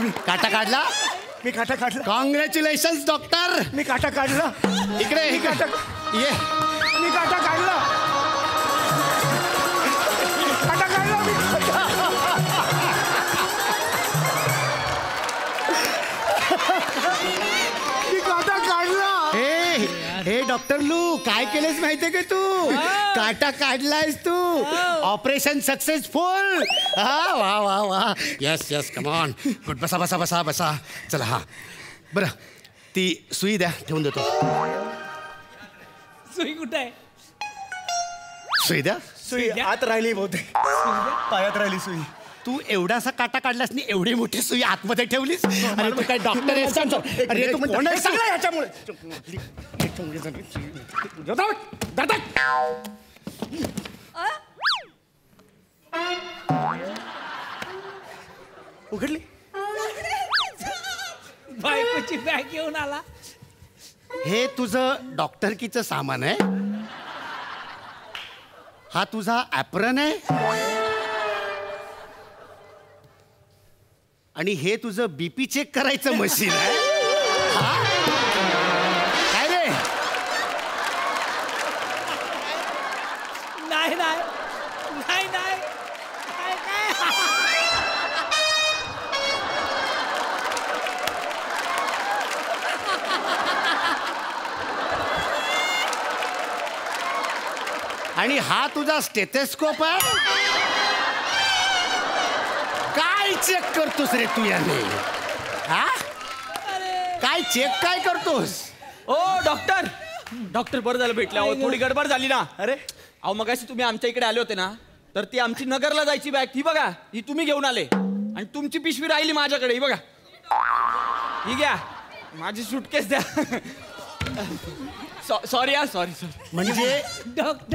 मी काटा काढला. Congratulations doctor. मी काटा काढला. इकडे ये. मी काटा काढला. हे डॉक्टर लू काय केलंस माहितीये का तू. काटा काढलायस तू. Operation successful. हा वा यस कम ऑन गुड. बसा. चला हा बरं ती सुई द्या. ठेवून देतो. सुई कुठे आहे. सुई द्या. सुई आत राहिली बहुतेक. पायात राहिली सुई. तू एवढासा काटा काढलास नाही. एवढी मोठी सुई आतमध्ये ठेवलीस. अरे तू काय डॉक्टर आहेस. अरे तू सगळं याच्यामुळे. उघडली. बायकोची बॅग घेऊन आला. हे तुझं डॉक्टरकीचं सामान आहे. हा तुझा ॲप्रन आहे. आणि हे तुझं बीपी चेक करायचं मशीन आहे. काय रे? नाही नाही नाही नाही काय काय आणि हा तुझा स्टेथोस्कोप आहे. काय चेक करतोस रे तू याने? हा काय चेक काय करतोस? ओ डॉक्टर डॉक्टर बरं झालं भेटल्या. अहो थोडी गडबड झाली ना. अरे अहो मगाशी तुम्ही आमच्या इकडे आले होते ना, तर ती आमची नगरला जायची बॅग ही बघा, ही तुम्ही घेऊन आले. आणि तुमची पिशवी राहिली माझ्याकडे. ही बघा, ही घ्या, माझी सुटकेस द्या. सॉरी सॉरी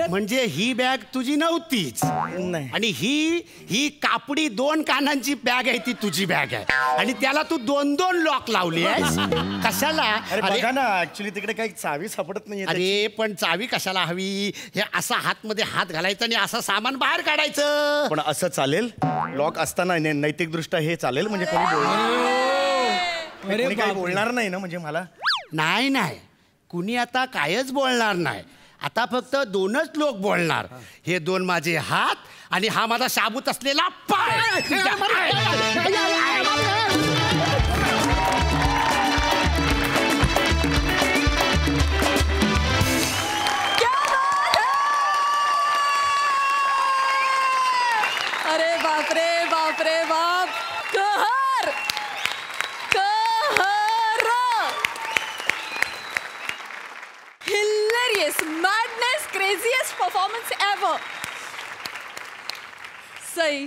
म्हणजे ही बॅग तुझी नव्हतीच. नाही. आणि ही कापडी 2 कानांची बॅग आहे, ती तुझी बॅग आहे. आणि त्याला तू 2 लॉक लावली आहेस. कशाला? अरे बघा ना, ऍक्च्युली तिकडे काही चावी सापडत नाहीये. अरे पण चावी कशाला हवी? हे असा हातमध्ये हात घालायचं आणि असं सामान बाहेर काढायचं. पण असं चालेल? लॉक असताना नैतिक दृष्ट्या हे चालेल? म्हणजे कोणी काही बोलणार नाही ना? म्हणजे मला नाही कुणी आता कायच बोलणार नाही. आता फक्त 2च लोक बोलणार. हे 2 माझे हात आणि हा माझा शाबूत असलेला पाय. अरे बापरे बापरे बाप. कहर hilarious, madness, craziest performance ever. Sai,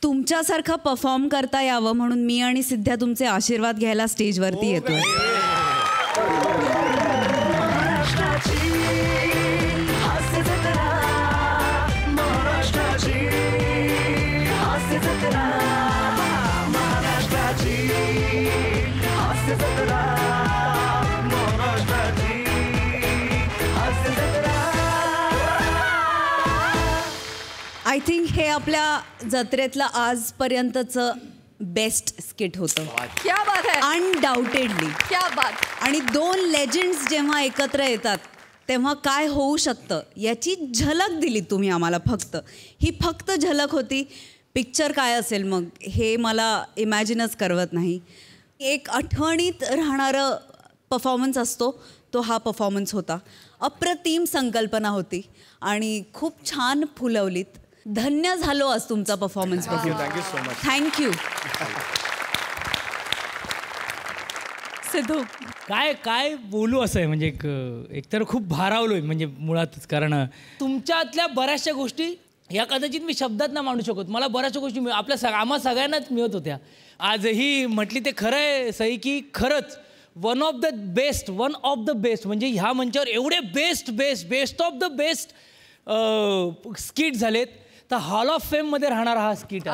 तुमच्यासारखं परफॉर्म करता यावं म्हणून मी आणि सिद्ध्या तुमचे आशीर्वाद घ्यायला स्टेजवरती येतो. आय थिंक हे आपल्या जत्रेतलं आजपर्यंतचं बेस्ट स्किट होतं. क्या बात है. अनडाऊटेडली क्या बात. आणि 2 लेजेंड्स जेव्हा एकत्र येतात तेव्हा काय होऊ शकतं याची झलक दिली तुम्ही आम्हाला. ही फक्त झलक होती. पिक्चर काय असेल मग हे मला इमॅजिनच करवत नाही. एक आठवणीत राहणारं परफॉर्मन्स असतो तो हा परफॉर्मन्स होता. अप्रतिम संकल्पना होती आणि खूप छान फुलवलीत. धन्य झालो आज तुमचा परफॉर्मन्स बघून. Thank you so much. Thank you. Sidhu, काय बोलू असं आहे म्हणजे एकतर खूप भारावलोय म्हणजे मुळातच. कारण तुमच्यातल्या बऱ्याचशा गोष्टी ह्या कदाचित मी शब्दात नाही मांडू शकत. मला बऱ्याचशा गोष्टी आम्हा सगळ्यांनाच मिळत होत्या. आजही म्हटली ते खरं आहे सई की खरंच वन ऑफ द बेस्ट म्हणजे ह्या मंचावर एवढे best of the best skit झालेत. तर हॉल ऑफ फेममध्ये राहणारा हा स्किट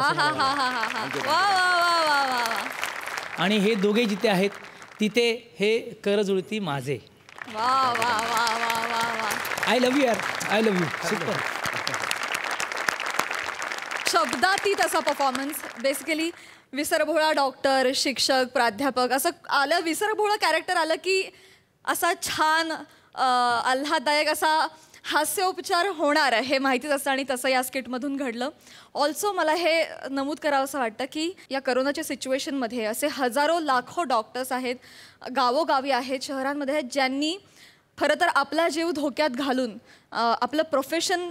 आणि हे दोघे जिथे आहेत तिथे हे करजुळती माझे. वा वा वा वा वा वा. आय लव्ह यू यार. I love you. सुपर. शब्दातीत असा परफॉर्मन्स. बेसिकली विसरभोळा डॉक्टर, शिक्षक, प्राध्यापक असं आलं. विसरभोळा कॅरेक्टर आलं की असा छान आल्हाददायक असा हास्योपचार होणार आहे हे माहितीच असतं आणि तसं या स्किटमधून घडलं. ऑल्सो मला हे नमूद करावं असं वाटतं की या करोनाच्या सिच्युएशनमध्ये असे हजारो लाखो डॉक्टर्स आहेत, गावोगावी आहेत, शहरांमध्ये आहेत, ज्यांनी खरं तर आपला जीव धोक्यात घालून आपलं प्रोफेशन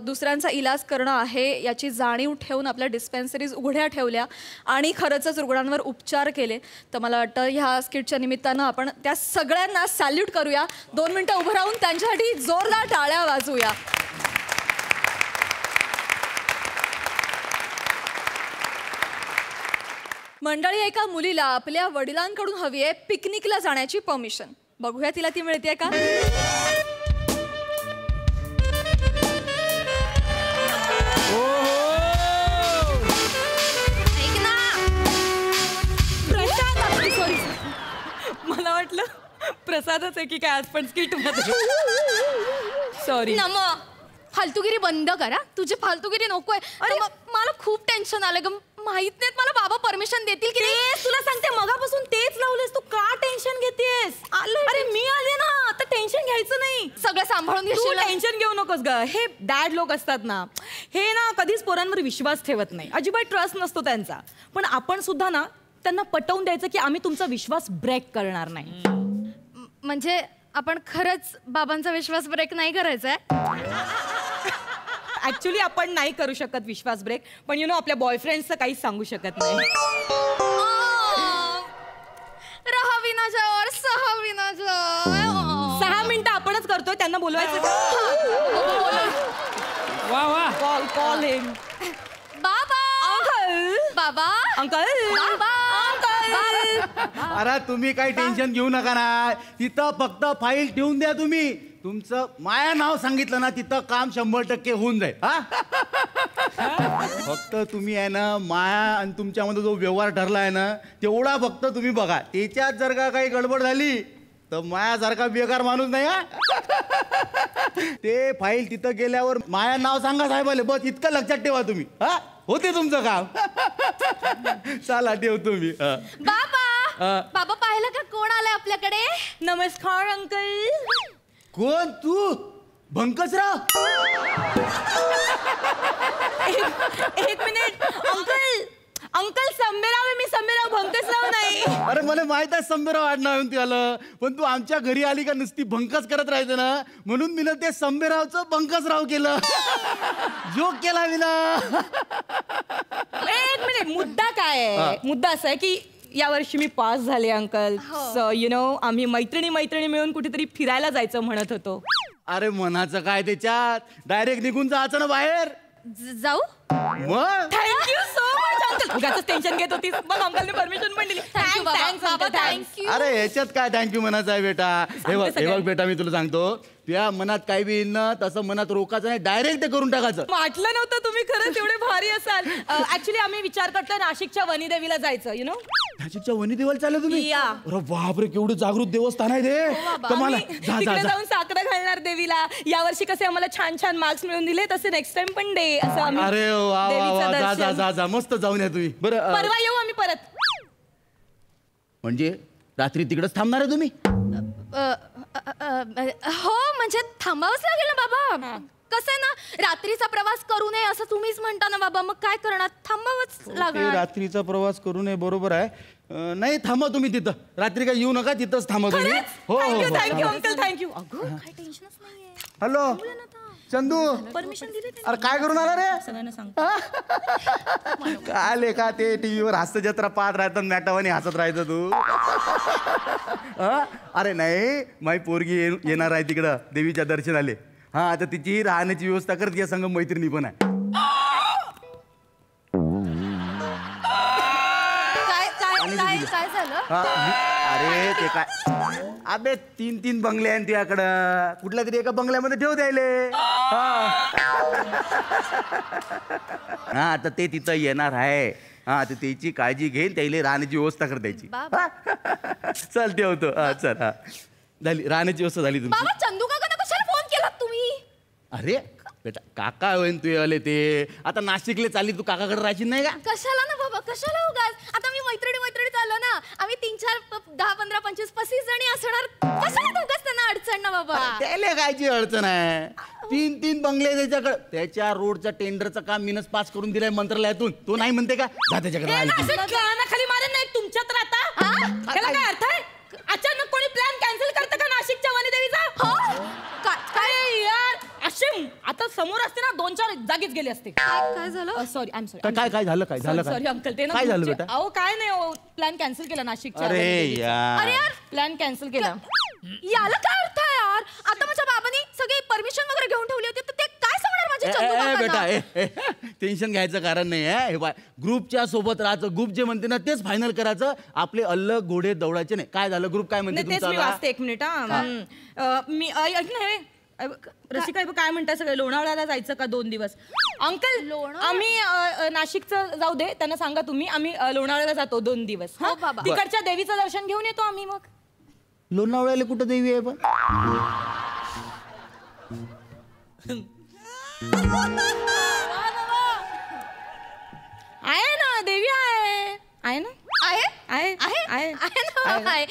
दुसऱ्यांचा इलाज करणं आहे याची जाणीव ठेवून आपल्या डिस्पेन्सरीज उघड्या ठेवल्या आणि खरंच रुग्णांवर उपचार केले. तर मला वाटतं ह्या स्किटच्या निमित्तानं आपण त्या सगळ्यांना सॅल्यूट करूया. 2 मिनटं उभं राहून त्यांच्यासाठी जोरदार टाळ्या वाजवूया. मंडळी, एका मुलीला आपल्या वडिलांकडून हवी आहे पिकनिकला जाण्याची परमिशन. बघूया तिला ती मिळते का. प्रसादच आहे की काय आज पण स्किट मध्ये. सॉरी. नम फालतूगिरी बंद करा. तुझी फालतूगिरी नकोय. अरे मला खूप टेन्शन आलं ग. माहित नाहीत मला बाबा परमिशन देतील की नाही. तुला सांगते मगापासून तेच लावलेस तू. का टेन्शन घेतेस? अरे मी आले ना, आता टेन्शन घ्यायचं नाही. सगळं सांभाळून तू घेशील. टेन्शन घेऊ नकोस ग. हे डॅड लोक असतात ना, हे ना कधीच पोरांवर विश्वास ठेवत नाही. अजिबात ट्रस्ट नसतो त्यांचा. पण आपण सुद्धा ना त्यांना पटवून द्यायचं की आम्ही तुमचा विश्वास ब्रेक करणार नाही. म्हणजे आपण खरंच बाबांचा विश्वास ब्रेक नाही करायचा आहे. ऍक्च्युली आपण नाही करू शकत विश्वास ब्रेक, पण यु नो आपल्या बॉयफ्रेंडचं काहीच सांगू शकत नाही. रहा विनाजर, सहा विनाजर. 6 मिनिटं आपणच करतोय, त्यांना बोलवायचं. वा वा. कॉल हिम. बाबा अंकल. बाबा अंकल. बाबा अरे तुम्ही काही टेन्शन घेऊ नका ना. तिथं फक्त फाईल ठेवून द्या तुम्ही. तुमचं माया नाव सांगितलं ना तिथं काम 100% होऊन जाईल. हा फक्त तुम्ही आहे ना माया आणि तुमच्यामध्ये जो व्यवहार ठरला आहे ना तेवढा फक्त तुम्ही बघा. त्याच्यात जर का काही गडबड झाली तर मायासारखा बेकार माणूस नाही. हा ते फाईल तिथं गेल्यावर माया नाव सांगा साहेबाले, बस इतकं लक्षात ठेवा तुम्ही. हा होते तुमचं काम. चला ठेवतो मी. बाबा बाबा पाहिलं का कोण आलंय आपल्याकडे. नमस्कार अंकल. कोण तू? भंकसराव. एक मिनिट. अंकल अंकल संबेराव आहे मी. संबेराव भंकसराव नाही. अरे मला माहित आहे संबेराव आडनाव येऊन ते आलं, पण तू आमच्या घरी आली का नुसती भंकस करत राहायचं ना, म्हणून मी ते संबेरावचं भंकसराव केलं. जोक केला मी ना. एक मिनिट. मुद्दा काय आहे? मुद्दा असा आहे की या वर्षी मी पास झाले अंकल. सो यु नो आम्ही मैत्रिणी मिळून कुठेतरी फिरायला जायचं म्हणत होतो. अरे मनाचं काय त्याच्यात, डायरेक्ट निघून जायचं ना बाहेर. जाऊ. मग थँक्यू सो मच अंकल. उगाचच टेन्शन घेत होतीस, मग अंकलने परमिशन पण दिली. थँक्यू बाबा. थँक्यू. अरे ह्याच्यात काय थँक्यू म्हणायचं आहे बेटा. हे बघ बेटा, मी तुला सांगतो, तुझ्या मनात काय बी येईल ना तसं मनात रोकायचं नाही, डायरेक्ट ते करून टाकायचं. वाटलं नव्हतं तुम्ही खरंच एवढे भारी असाल. ऍक्च्युली आम्ही विचार करतोय नाशिकच्या वनीदेवीला जायचं. यु नो नाशिकच्या वनी देवाला चालले तुम्ही. या. अरे बापरे, केवढं जागृत देवस्थान आहे ते. कमाल. जा तिकडे जाऊन साखर घालणार देवीला. यावर्षी कसे आम्हाला छान छान मार्क्स मिळून दिले, तसे नेक्स्ट टाइम पण दे असं आम्ही. अरे वा वा वा. जा जा जा जा. मस्त जाऊन या तुम्ही. बरं परवा येऊ आम्ही परत. म्हणजे रात्री तिकडेच थांबणार आहे तुम्ही? हो म्हणजे थांबावंच लागेल ना बाबा. कसं आहे ना, रात्रीचा प्रवास करू नये असं तुम्हीच म्हणता ना बाबा, मग काय करणार, थांबावंच ते लागणार. रात्रीचा प्रवास करू नये, बरोबर आहे. नाही थांबा तुम्ही तिथं, रात्री काय येऊ नका, तिथंच थांबा तुम्ही. हो थँक्यू हो थँक्यू अंकल थँक्यू. काय टेन्शनच नाहीये. हॅलो चंदू. परमिशन दिली अरे काय करून आला रे? सगळ्यांना सांग. काय लेखा ते टीव्हीवर हास्य जत्रा पाहत राहतात, मॅटावानी हसत राहायचं तू. अरे नाही, माझी पोरगी येणार आहे तिकडं देवीच्या दर्शनाले. हा आता तिची राहण्याची व्यवस्था करत, या संग मैत्रिणी पण आहे. काय झालं. अरे ते काय, अबे 3 बंगले आहेत तुझ्याकडं, कुठल्या तरी एका बंगल्यामध्ये ठेव द्यायले. हा आता ते तिथं येणार आहे. हा तर त्याची काळजी घेईन, त्याला राहण्याची व्यवस्था कर द्यायची. चल ठेवतो. हा चल. हा झाली राहण्याची व्यवस्था झाली तुमची. बाबा चंदू काकांना कशाला फोन केलात तुम्ही. अरे बेटा काका होईन तू आले ते. आता नाशिकले चालली तू, काकाकडे राहायची नाही का? कशाला ना बाबा, कशाला उगाच. आता मी मैत्रिणी चाललो ना, आम्ही 3, 4, 10, 15, 25, 35 जणी असणार. कशाला उगाच त्यांना अडचण ना बाबा. त्याला कायची अडचण आहे. 3 बंगले त्याच्याकडे. त्याच्या रोडच्या टेंडरचं काम मीनच पास करून दिलंय मंत्रालयातून. तो नाही म्हणते का जा त्याच्याकडे राहायला. खाली मारेन नाही तुमच्यात राहता. त्याला काय अर्थ आहे? अचानक कोणी प्लॅन कॅन्सल करतं का नाशिकच्या वनदेवीचा? काय यार अशीम, आता समोर असते ना 2-4 जागीच गेले असते. काय झालं. Sorry I am sorry. काय झालं काय झालं सॉरी अंकल. ते ना काय झालं बेटा? अहो काय नाही, प्लॅन कॅन्सल केला नाशिकच्या. अरे यार. अरे यार प्लॅन कॅन्सल केला. याला काय अर्थ आहे यार. आता माझ्या बाबांनी सगळी परमिशन वगैरे घेऊन ठेवली होती, तर ते काय सांगणार माझ्या चंदू काकांना? बेटा टेन्शन घ्यायचं कारण नाही आहे. हे बाय, ग्रुपच्या सोबत राहायचं. ग्रुप जे म्हणते ना तेच फायनल करायचं. आपले अल्लग घोडे दौडायचे नाही. काय झालं, ग्रुप काय म्हणते तेच मी वाचते. एक मिनिट. मी रसिका काय म्हणताय सगळे, लोणावळ्याला जायचं का 2 दिवस? अंकल आम्ही नाशिकचं जाऊ दे, त्यांना सांगा तुम्ही, आम्ही लोणावळ्याला जातो 2 दिवस. हो बाबा. तिकडच्या देवीचं दर्शन घेऊन येतो आम्ही. मग लोणावळ्याला कुठं देवी आहे पण? आहे ना देवी आहे ना आहे आहे आहे आहे आहे ना, आहे.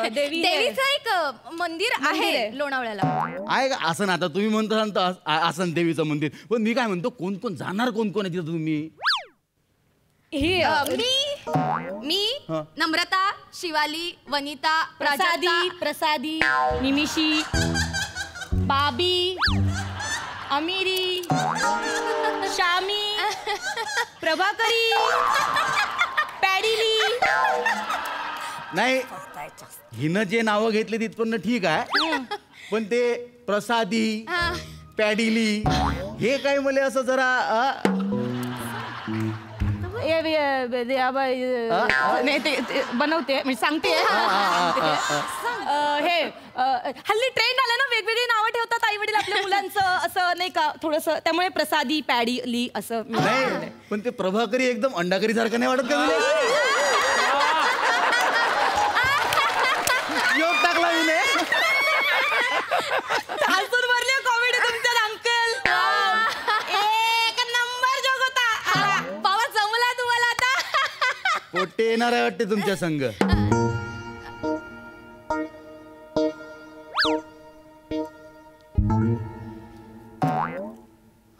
देवीचं एक मंदिर आहे लोणावळ्याला. आहे का असं ना? आता तुम्ही म्हणता असं देवीचं मंदिर, पण मी काय म्हणतो कोण कोण जाणार, कोण कोण आहे तिथं तुम्ही? मी नम्रता, शिवाली, वनिता, प्रसादी प्रसादी निमिषी बाबी अमिरी शामी प्रभाकरी पॅडिली. नाही, हिनं जे नावं घेतली तिथपर्यंत ठीक आहे, पण ते प्रसादी पॅडिली हे काय मला असं जरा नाही ते बनवते म्हणजे सांगते. हे हल्ली ट्रेंड आलं ना, वेगवेगळी नावं ठेवतात आई वडील आपल्या मुलांचं, असं नाही का थोडस, त्यामुळे प्रसादी पॅडिली असं. नाही, पण ते प्रभाकरी एकदम अंडाकरी सारखं नाही वाटत का तुला? योग टाकला मी हसून भरली कॉमेडी तुमच्या अंकल. एक नंबर जोक होता. बाबा जमला तुम्हाला आता. पोटे येणार आहे वाटते तुमच्या संघ.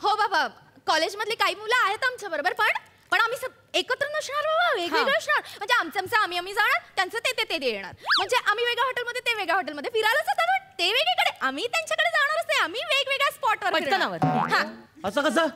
हो बाबा, कॉलेजमधली काही मुलं आहेत आमच्या बरोबर, पण आम्ही एकत्र नसणार बाबा, वेगवेगळं असणार. म्हणजे आमचं आम्ही जाणार, त्यांचं ते येणार. म्हणजे आम्ही वेगळ्या हॉटेलमध्ये, ते वेगळ्या हॉटेलमध्ये फिरायला जातात, पण ते वेगळीकडे, आम्ही त्यांच्याकडे जाणारच नाही. आम्ही वेगवेगळ्या स्पॉटवर पटकनावर. असं कसं?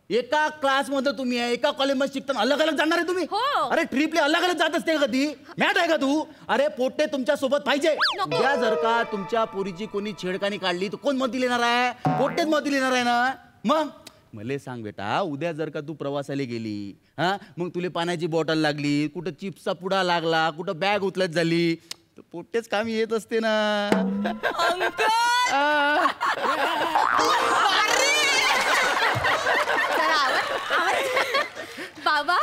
एका क्लासमध्ये तुम्ही आहे, एका कॉलेजमध्ये शिकताना अलग अलग जाणार आहे तुम्ही? हो. अरे ट्रिपले अलग अलग जात असते कधी? मॅट आहे का तू? अरे पोटे तुमच्या सोबत पाहिजे. उद्या जर का तुमच्या पोरीची कोणी छेडखानी काढली तर कोण मदती येणार आहे? पोटेच मदती येणार आहे ना. मग मला सांग बेटा, उद्या जर का तू प्रवासाला गेली, हा, मग तुला पाण्याची बॉटल लागली, कुठं चिप्सचा पुडा लागला, कुठं बॅग उचलत झाली, तर पोटेच काम येत असते ना. बाबा,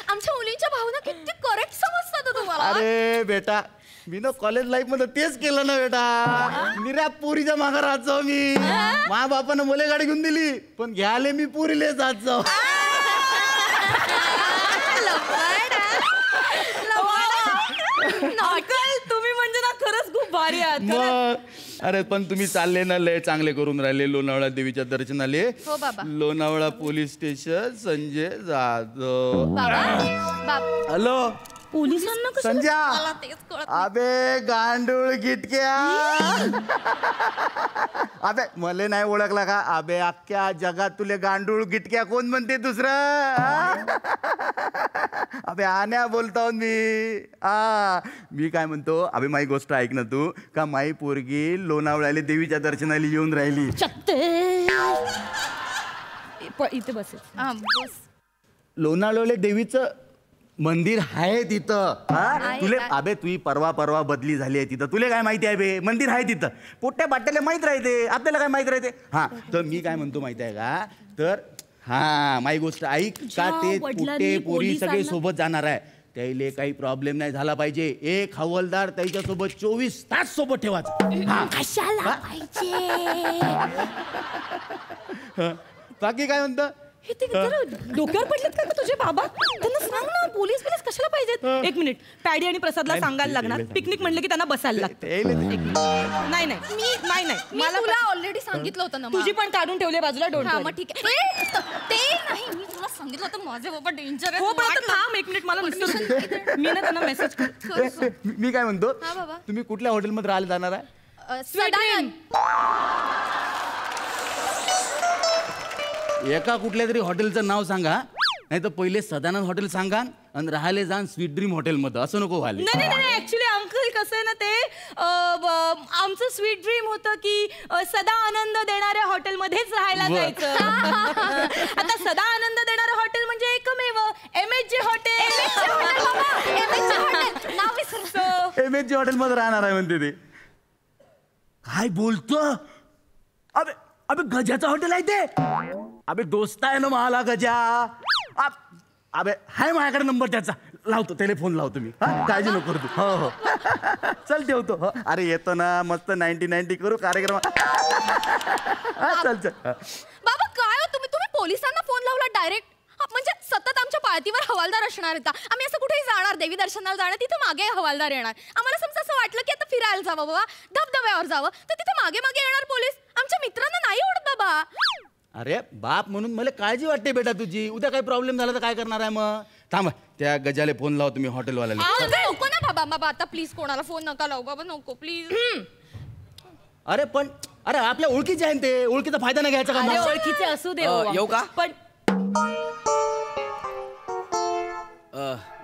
आमच्या मुलींच्या भावना किती करेक्ट समजतात तुम्हाला. अरे बेटा, मी ना कॉलेज लाईफ मध्ये तेच केलं ना बेटा. निऱ्या पोरीच्या मागे राहत जाऊ मी. माझ्या बापानं मुले गाडी घेऊन दिली, पण घ्याले मी पोरीले जात जाऊ. अंकल तुम्ही म्हणजे ना खरंच खूप भारी आहात. मग अरे पण तुम्ही चालले ना, लय चांगले करून राहिले लोणावळा देवीच्या दर्शनाले. हो बाबा. Lonavala police station, Sanjay Jadhav. Hello पोलिसांना संजय. अबे गांडूळ गिटक्या. अबे मले नाही ओळखला का? अबे अख्ख्या जगात तुले गांडूळ गिटक्या कोण म्हणते दुसरं? अबे आण्या बोलतो मी. मी काय म्हणतो, अबे माझी गोष्ट ऐक ना तू. का माई पोरगी लोणावळ्याला देवीच्या दर्शनाला येऊन राहिली. इथे बसेल. लोणावळ्याला देवीचं मंदिर आहे तिथं. तुले अबे तुही परवा बदली झाली आहे तिथं. तुले काय माहिती आहे बे? मंदिर आहे तिथं. पोट्या बाट्याला माहित राहते, आपल्याला काय माहित राहते? हा, तर मी काय म्हणतो माहिती आहे का? तर हा, माझी गोष्ट ऐक. का ते पोटे पोरी सगळे सोबत जाणार आहे, त्याला काही प्रॉब्लेम नाही झाला पाहिजे. एक हवालदार त्याच्या सोबत 24 तास सोबत ठेवायचा. बाकी काय म्हणतं? हे ते डोक्यावर पडलेत का तुझे बाबा? त्यांना सांग ना, पोलीस कशाला पाहिजेत? एक मिनिट, पॅडी आणि प्रसादला सांगायला लागणार. पिकनिक म्हणलं की त्यांना बसायला लागतं. नाही मला तुला ऑलरेडी सांगितलं होतं ना. तुझी पण काढून ठेवले बाजूला. मग ठीक आहे. ते नाही, मी तुला सांगितलं होतं माझे बाबा डेंजर आहे. हो पण आता थांब एक मिनिट, मला मी ना त्यांना मेसेज करतो. मी काय म्हणतो, हा बाबा. तुम्ही कुठल्या हॉटेलमध्ये राहायला जाणार आहे? सदानंद. एका कुठल्या तरी हॉटेलचं नाव सांगा, नाही तर पहिले सदानंद हॉटेल सांगा आणि राहायला जाण स्वीट ड्रीम हॉटेलमध्ये. असं नको व्हायला. नाही ऍक्च्युली अंकल कसं आहे ना, ते आमचं स्वीट ड्रीम होतं की सदा आनंद देणाऱ्या हॉटेलमध्येच राहायला जायचं. आता सदा आनंद देणारं हॉटेल म्हणजे एकमेव MHJ हॉटेल. MHJ हॉटेलमध्ये राहणार आहे म्हणते ते. काय बोलतो? अबे गजाचं हॉटेल आहे ते. अबे दोस्त आहे ना मला गजा. अबे हाय माझ्याकडे नंबर त्याचा. लावतो टेलिफोन लावतो मी. हा काळजी नको करू तू. हो हो चल ठेवतो. हो अरे येतो ना मस्त 90 करू कार्यक्रम. चल चल. बाबा काय हो तुम्ही पोलिसांना फोन लावला डायरेक्ट? म्हणजे सतत आमच्या पाळतीवर हवालदार असणार होता. आम्ही असं कुठेही जाणार, देवी दर्शनाला जाणार, तिथे मागे हवालदार येणार. आम्हाला समजा असं वाटलं की आता फिरायला जावं बाबा, धबधब्यावर जावं, तर तिथे मागे मागे येणार पोलीस. आमच्या मित्रांना नाही आवडत बाबा. अरे बाप म्हणून मला काळजी वाटते बेटा तुझी. उद्या काही प्रॉब्लेम झाला तर काय करणार आहे मग? थांब त्या गजाले फोन लाव तुम्ही हॉटेलवाल्याला. नको ना बाबा आता प्लीज कोणाला फोन नका लावू बाबा, नको प्लीज. अरे पण अरे आपल्या ओळखीचे आहे ते, ओळखीचा फायदा नाही घ्यायचा का मग? ओळखीचे असू दे. येऊ का? पण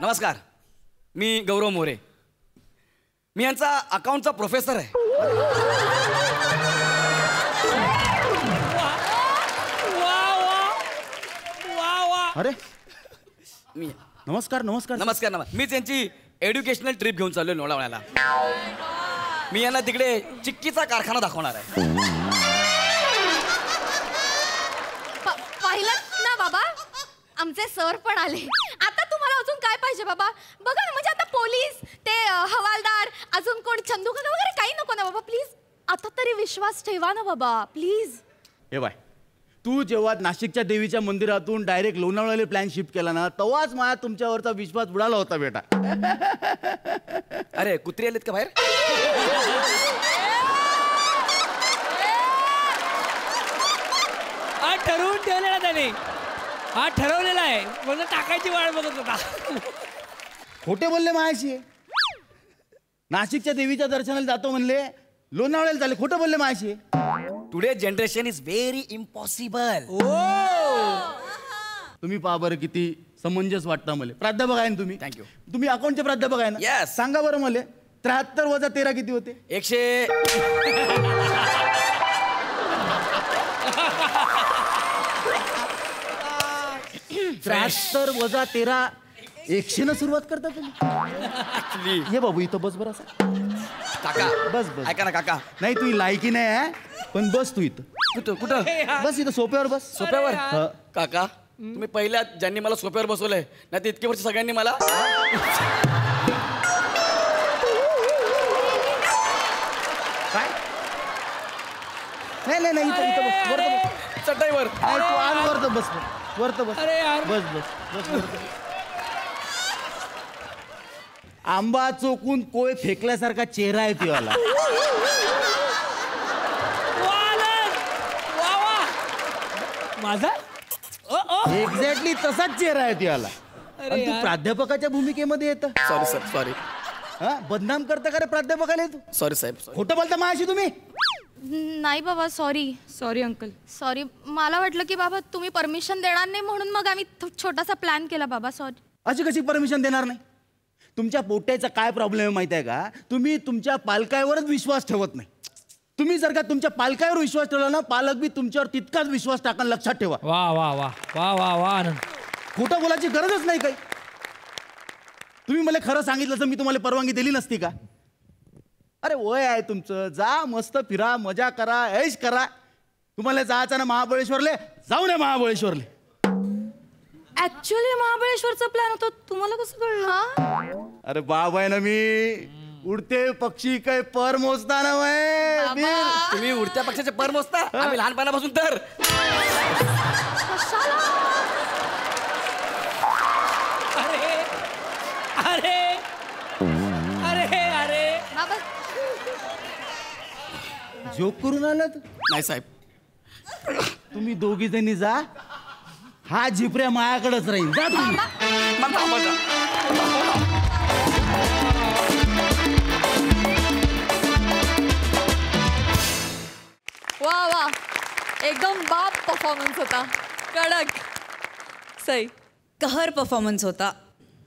नमस्कार, मी गौरव मोरे. मी यांचा अकाउंटचा प्रोफेसर आहे. अरे मी नमस्कार नमस्कार नमस्कार नमस्कार. मीच यांची एज्युकेशनल ट्रिप घेऊन चाललोय लोणावळ्याला. मी यांना तिकडे चिक्कीचा कारखाना दाखवणार आहे. पाहिलं ना बाबा, आमचे सर पण आले. आता तुम्हाला अजून काय पाहिजे बाबा? बघा ना, म्हणजे आता पोलीस, ते हवालदार, अजून कोण, चंदू काका वगैरे काही नको ना बाबा प्लीज. आता तरी विश्वास ठेवा ना बाबा प्लीज. हे बाय, तू जेव्हा नाशिकच्या देवीच्या मंदिरातून डायरेक्ट लोणावळ्याला प्लॅन शिफ्ट केला ना, तेव्हाच माझा तुमच्यावरचा विश्वास बुडाला होता बेटा. अरे कुत्री आलेत का बाहेर? हा ठरवून ठेवलेला त्याने, हा ठरवलेला आहे. म्हणजे टाकायची वाट बघत होता. खोटे बोलले माझ्याशी. नाशिकच्या देवीच्या दर्शनाला जातो म्हणले, लोणावळ्याला झाले. खोटं बोलले माझ्याशी. Today generation is very impossible. तुम्ही पहा बरं किती समंजस वाटतं मला. प्राध्यापक आहे ना तुम्ही? थँक्यू. तुम्ही अकाउंटचे प्राध्यापक आहे ना? Yes. सांगा बरं मला 73 वजा 13 किती होते? 73 वजा 13 100 न सुरुवात करता तुम्ही? ये बाबू इथं बस बरं असं. काका बस बस. ऐका ना काका. नाही तू लायकी नाही आहे, पण बस तू इथं. कुठं बस इथं सोप्यावर बस. सोप्यावर? हा. काका तुम्ही पहिल्या ज्यांनी मला सोप्यावर बसवलंय ना, ते इतके वर्ष सगळ्यांनी मला काय? नाही नाही इथं इथं बस. वर बस. चटईवर. नाही, तू आण वर तर बस. वर तर बस. अरे यार. बस बस बस वर तर. आंबा चोकून कोय फेकल्यासारखा चेहरा आहे तुला. माझा एक्झॅक्टली तसाच चेहरा आहे तुला. अरे आणि तू यार. प्राध्यापकाच्या भूमिकेमध्ये येतं. Sorry sir sorry. हा बदनाम करता का रे प्राध्यापकाला तू? सॉरी साहेब सॉरी. खोटं बोलता माझ्याशी तुम्ही? नाही बाबा सॉरी. Sorry uncle. सॉरी, मला वाटलं की बाबा तुम्ही परमिशन देणार नाही म्हणून मग आम्ही छोटासा प्लॅन केला बाबा. सॉरी. अशी कशी परमिशन देणार नाही? तुमच्या पोट्याचा काय प्रॉब्लेम आहे माहिती आहे का? तुम्ही तुमच्या पालकावरच विश्वास ठेवत नाही. तुम्ही जर का तुमच्या पालकावर विश्वास ठेवला ना, पालक बी तुमच्यावर तितकाच विश्वास टाका. लक्षात ठेवा. वा वा वा वा वा वा आनंद. खोटं बोलायची गरजच नाही काही. तुम्ही मला खरं सांगितलं तर मी तुम्हाला परवानगी दिली नसती का? अरे वय आहे तुमचं, जा मस्त फिरा, मजा करा, ऐश करा. तुम्हाला जायचं ना महाबळेश्वरले, जाऊ नये महाबळेश्वरले. ऍक्च्युअली महाबळेश्वरचा प्लॅन होता. तुम्हाला कसं कळलं? अरे बाब आहे ना मी. उडते पक्षी काय पर मोजता ना वय. तुम्ही उडत्या पक्षाचे पर मोजता? आम्ही लहानपणापासून तर. अरे अरे अरे अरे बाबा जोक करून आलात नाही साहेब. तुम्ही दोघी जणी जा. हा झिपऱ्या मायाकडेच राहील. जा तुम्ही. वा वा, एकदम बाप परफॉर्मन्स होता. कडक. सई. कहर परफॉर्मन्स होता.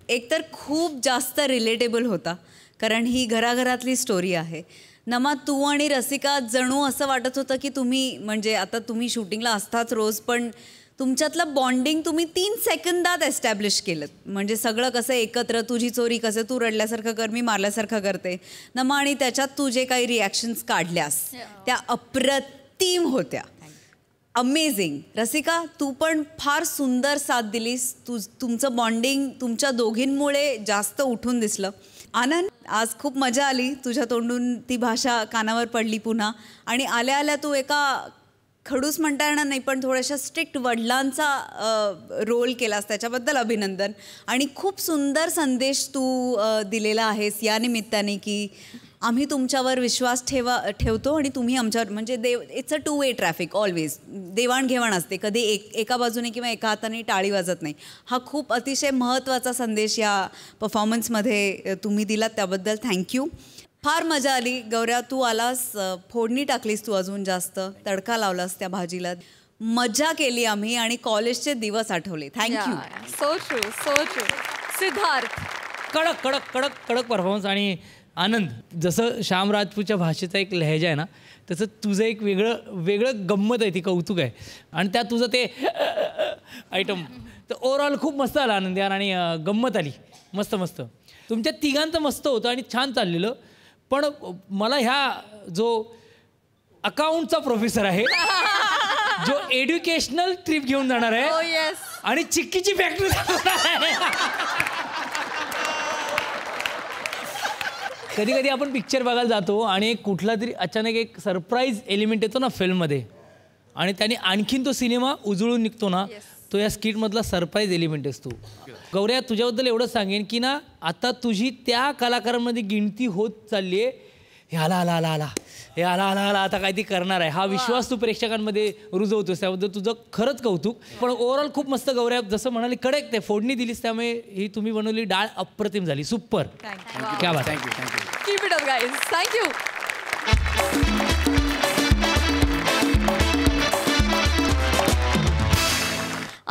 एकतर खूप जास्त रिलेटेबल होता, कारण ही घराघरातली स्टोरी आहे. नमा, तू आणि रसिका जणू असं वाटत होतं की तुम्ही, म्हणजे आता तुम्ही शूटिंगला असताच रोज, पण तुमच्यातलं बॉन्डिंग तुम्ही 3 सेकंदात एस्टॅब्लिश केलं. म्हणजे सगळं कसं एकत्र, तुझी चोरी कसं, तू रडल्यासारखं कर, मी मारल्यासारखं करते. नमा, आणि त्याच्यात तू जे काही रिॲक्शन्स काढल्यास त्या अप्रतिम होत्या. अमेझिंग. रसिका, तू पण फार सुंदर साथ दिलीस. तुमचं बॉन्डिंग तुमच्या दोघींमुळे जास्त उठून दिसलं. आनंद, आज खूप मजा आली. तुझ्या तोंडून ती भाषा कानावर पडली पुन्हा. आणि आल्या आल्या तू एका खडूस म्हणता येणार नाही पण थोड्याशा स्ट्रिक्ट वडिलांचा रोल केलास, त्याच्याबद्दल अभिनंदन. आणि खूप सुंदर संदेश तू दिलेला आहेस या निमित्ताने की आम्ही तुमच्यावर विश्वास ठेवतो आणि तुम्ही आमच्यावर, म्हणजे it's a 2-way traffic always. देवाणघेवाण असते, कधी एका बाजूने किंवा एका हाताने टाळी वाजत नाही. हा खूप अतिशय महत्त्वाचा संदेश या परफॉर्मन्समध्ये तुम्ही दिलात, त्याबद्दल थँक्यू. फार मजा आली. गौऱ्या, तू आलास, फोडणी टाकलीस तू अजून जास्त, तडका लावलास त्या भाजीला. मजा केली आम्ही आणि कॉलेजचे दिवस Athawale. Thank you. So true, so true. Siddharth, कडक कडक कडक कडक परफॉर्मन्स. आणि आनंद, जसं श्याम राजपूतच्या भाषेचा एक लहेजा आहे ना, तसं तुझं एक वेगळं गंमत आहे, ती कौतुक आहे. आणि त्यात तुझं ते आयटम तर ओव्हरऑल खूप मस्त आलं आनंद यार. आणि गंमत आली, मस्त मस्त. तुमच्या तिघांचं मस्त होतं आणि छान चाललेलं. पण मला ह्या जो अकाउंटचा प्रोफेसर आहे, जो एज्युकेशनल ट्रिप घेऊन जाणार आहे आणि चिक्कीची फॅक्टरी कधी कधी आपण पिक्चर बघायला जातो आणि एक कुठला तरी अचानक एक सरप्राईज एलिमेंट येतो ना फिल्ममध्ये, आणि त्याने आणखीन तो सिनेमा उजळून निघतो ना, तो या स्किटमधला सरप्राईज एलिमेंट असतो. गौऱ्या, तुझ्याबद्दल एवढंच सांगेन की ना, आता तुझी त्या कलाकारांमध्ये गिणती होत चालली आहे. हे आला आला आला आला हे आला आला आला आता काय ती करणार आहे, हा विश्वास तू प्रेक्षकांमध्ये रुजवतोस, त्याबद्दल तुझं खरंच कौतुक. पण ओव्हरऑल खूप मस्त गौऱ्या, जसं म्हणाली कडक ते फोडणी दिलीस, त्यामुळे ही तुम्ही बनवली डाळ अप्रतिम झाली. सुपर. क्या बात. Thank you thank you. Keep it up guys. Thank you.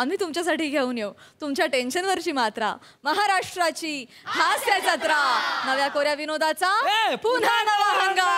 आम्ही तुमच्यासाठी घेऊन येऊ तुमच्या टेन्शनवरची मात्रा, महाराष्ट्राची हास्य जत्रा, नव्या कोऱ्या विनोदाचा पुन्हा नवा हंगाम.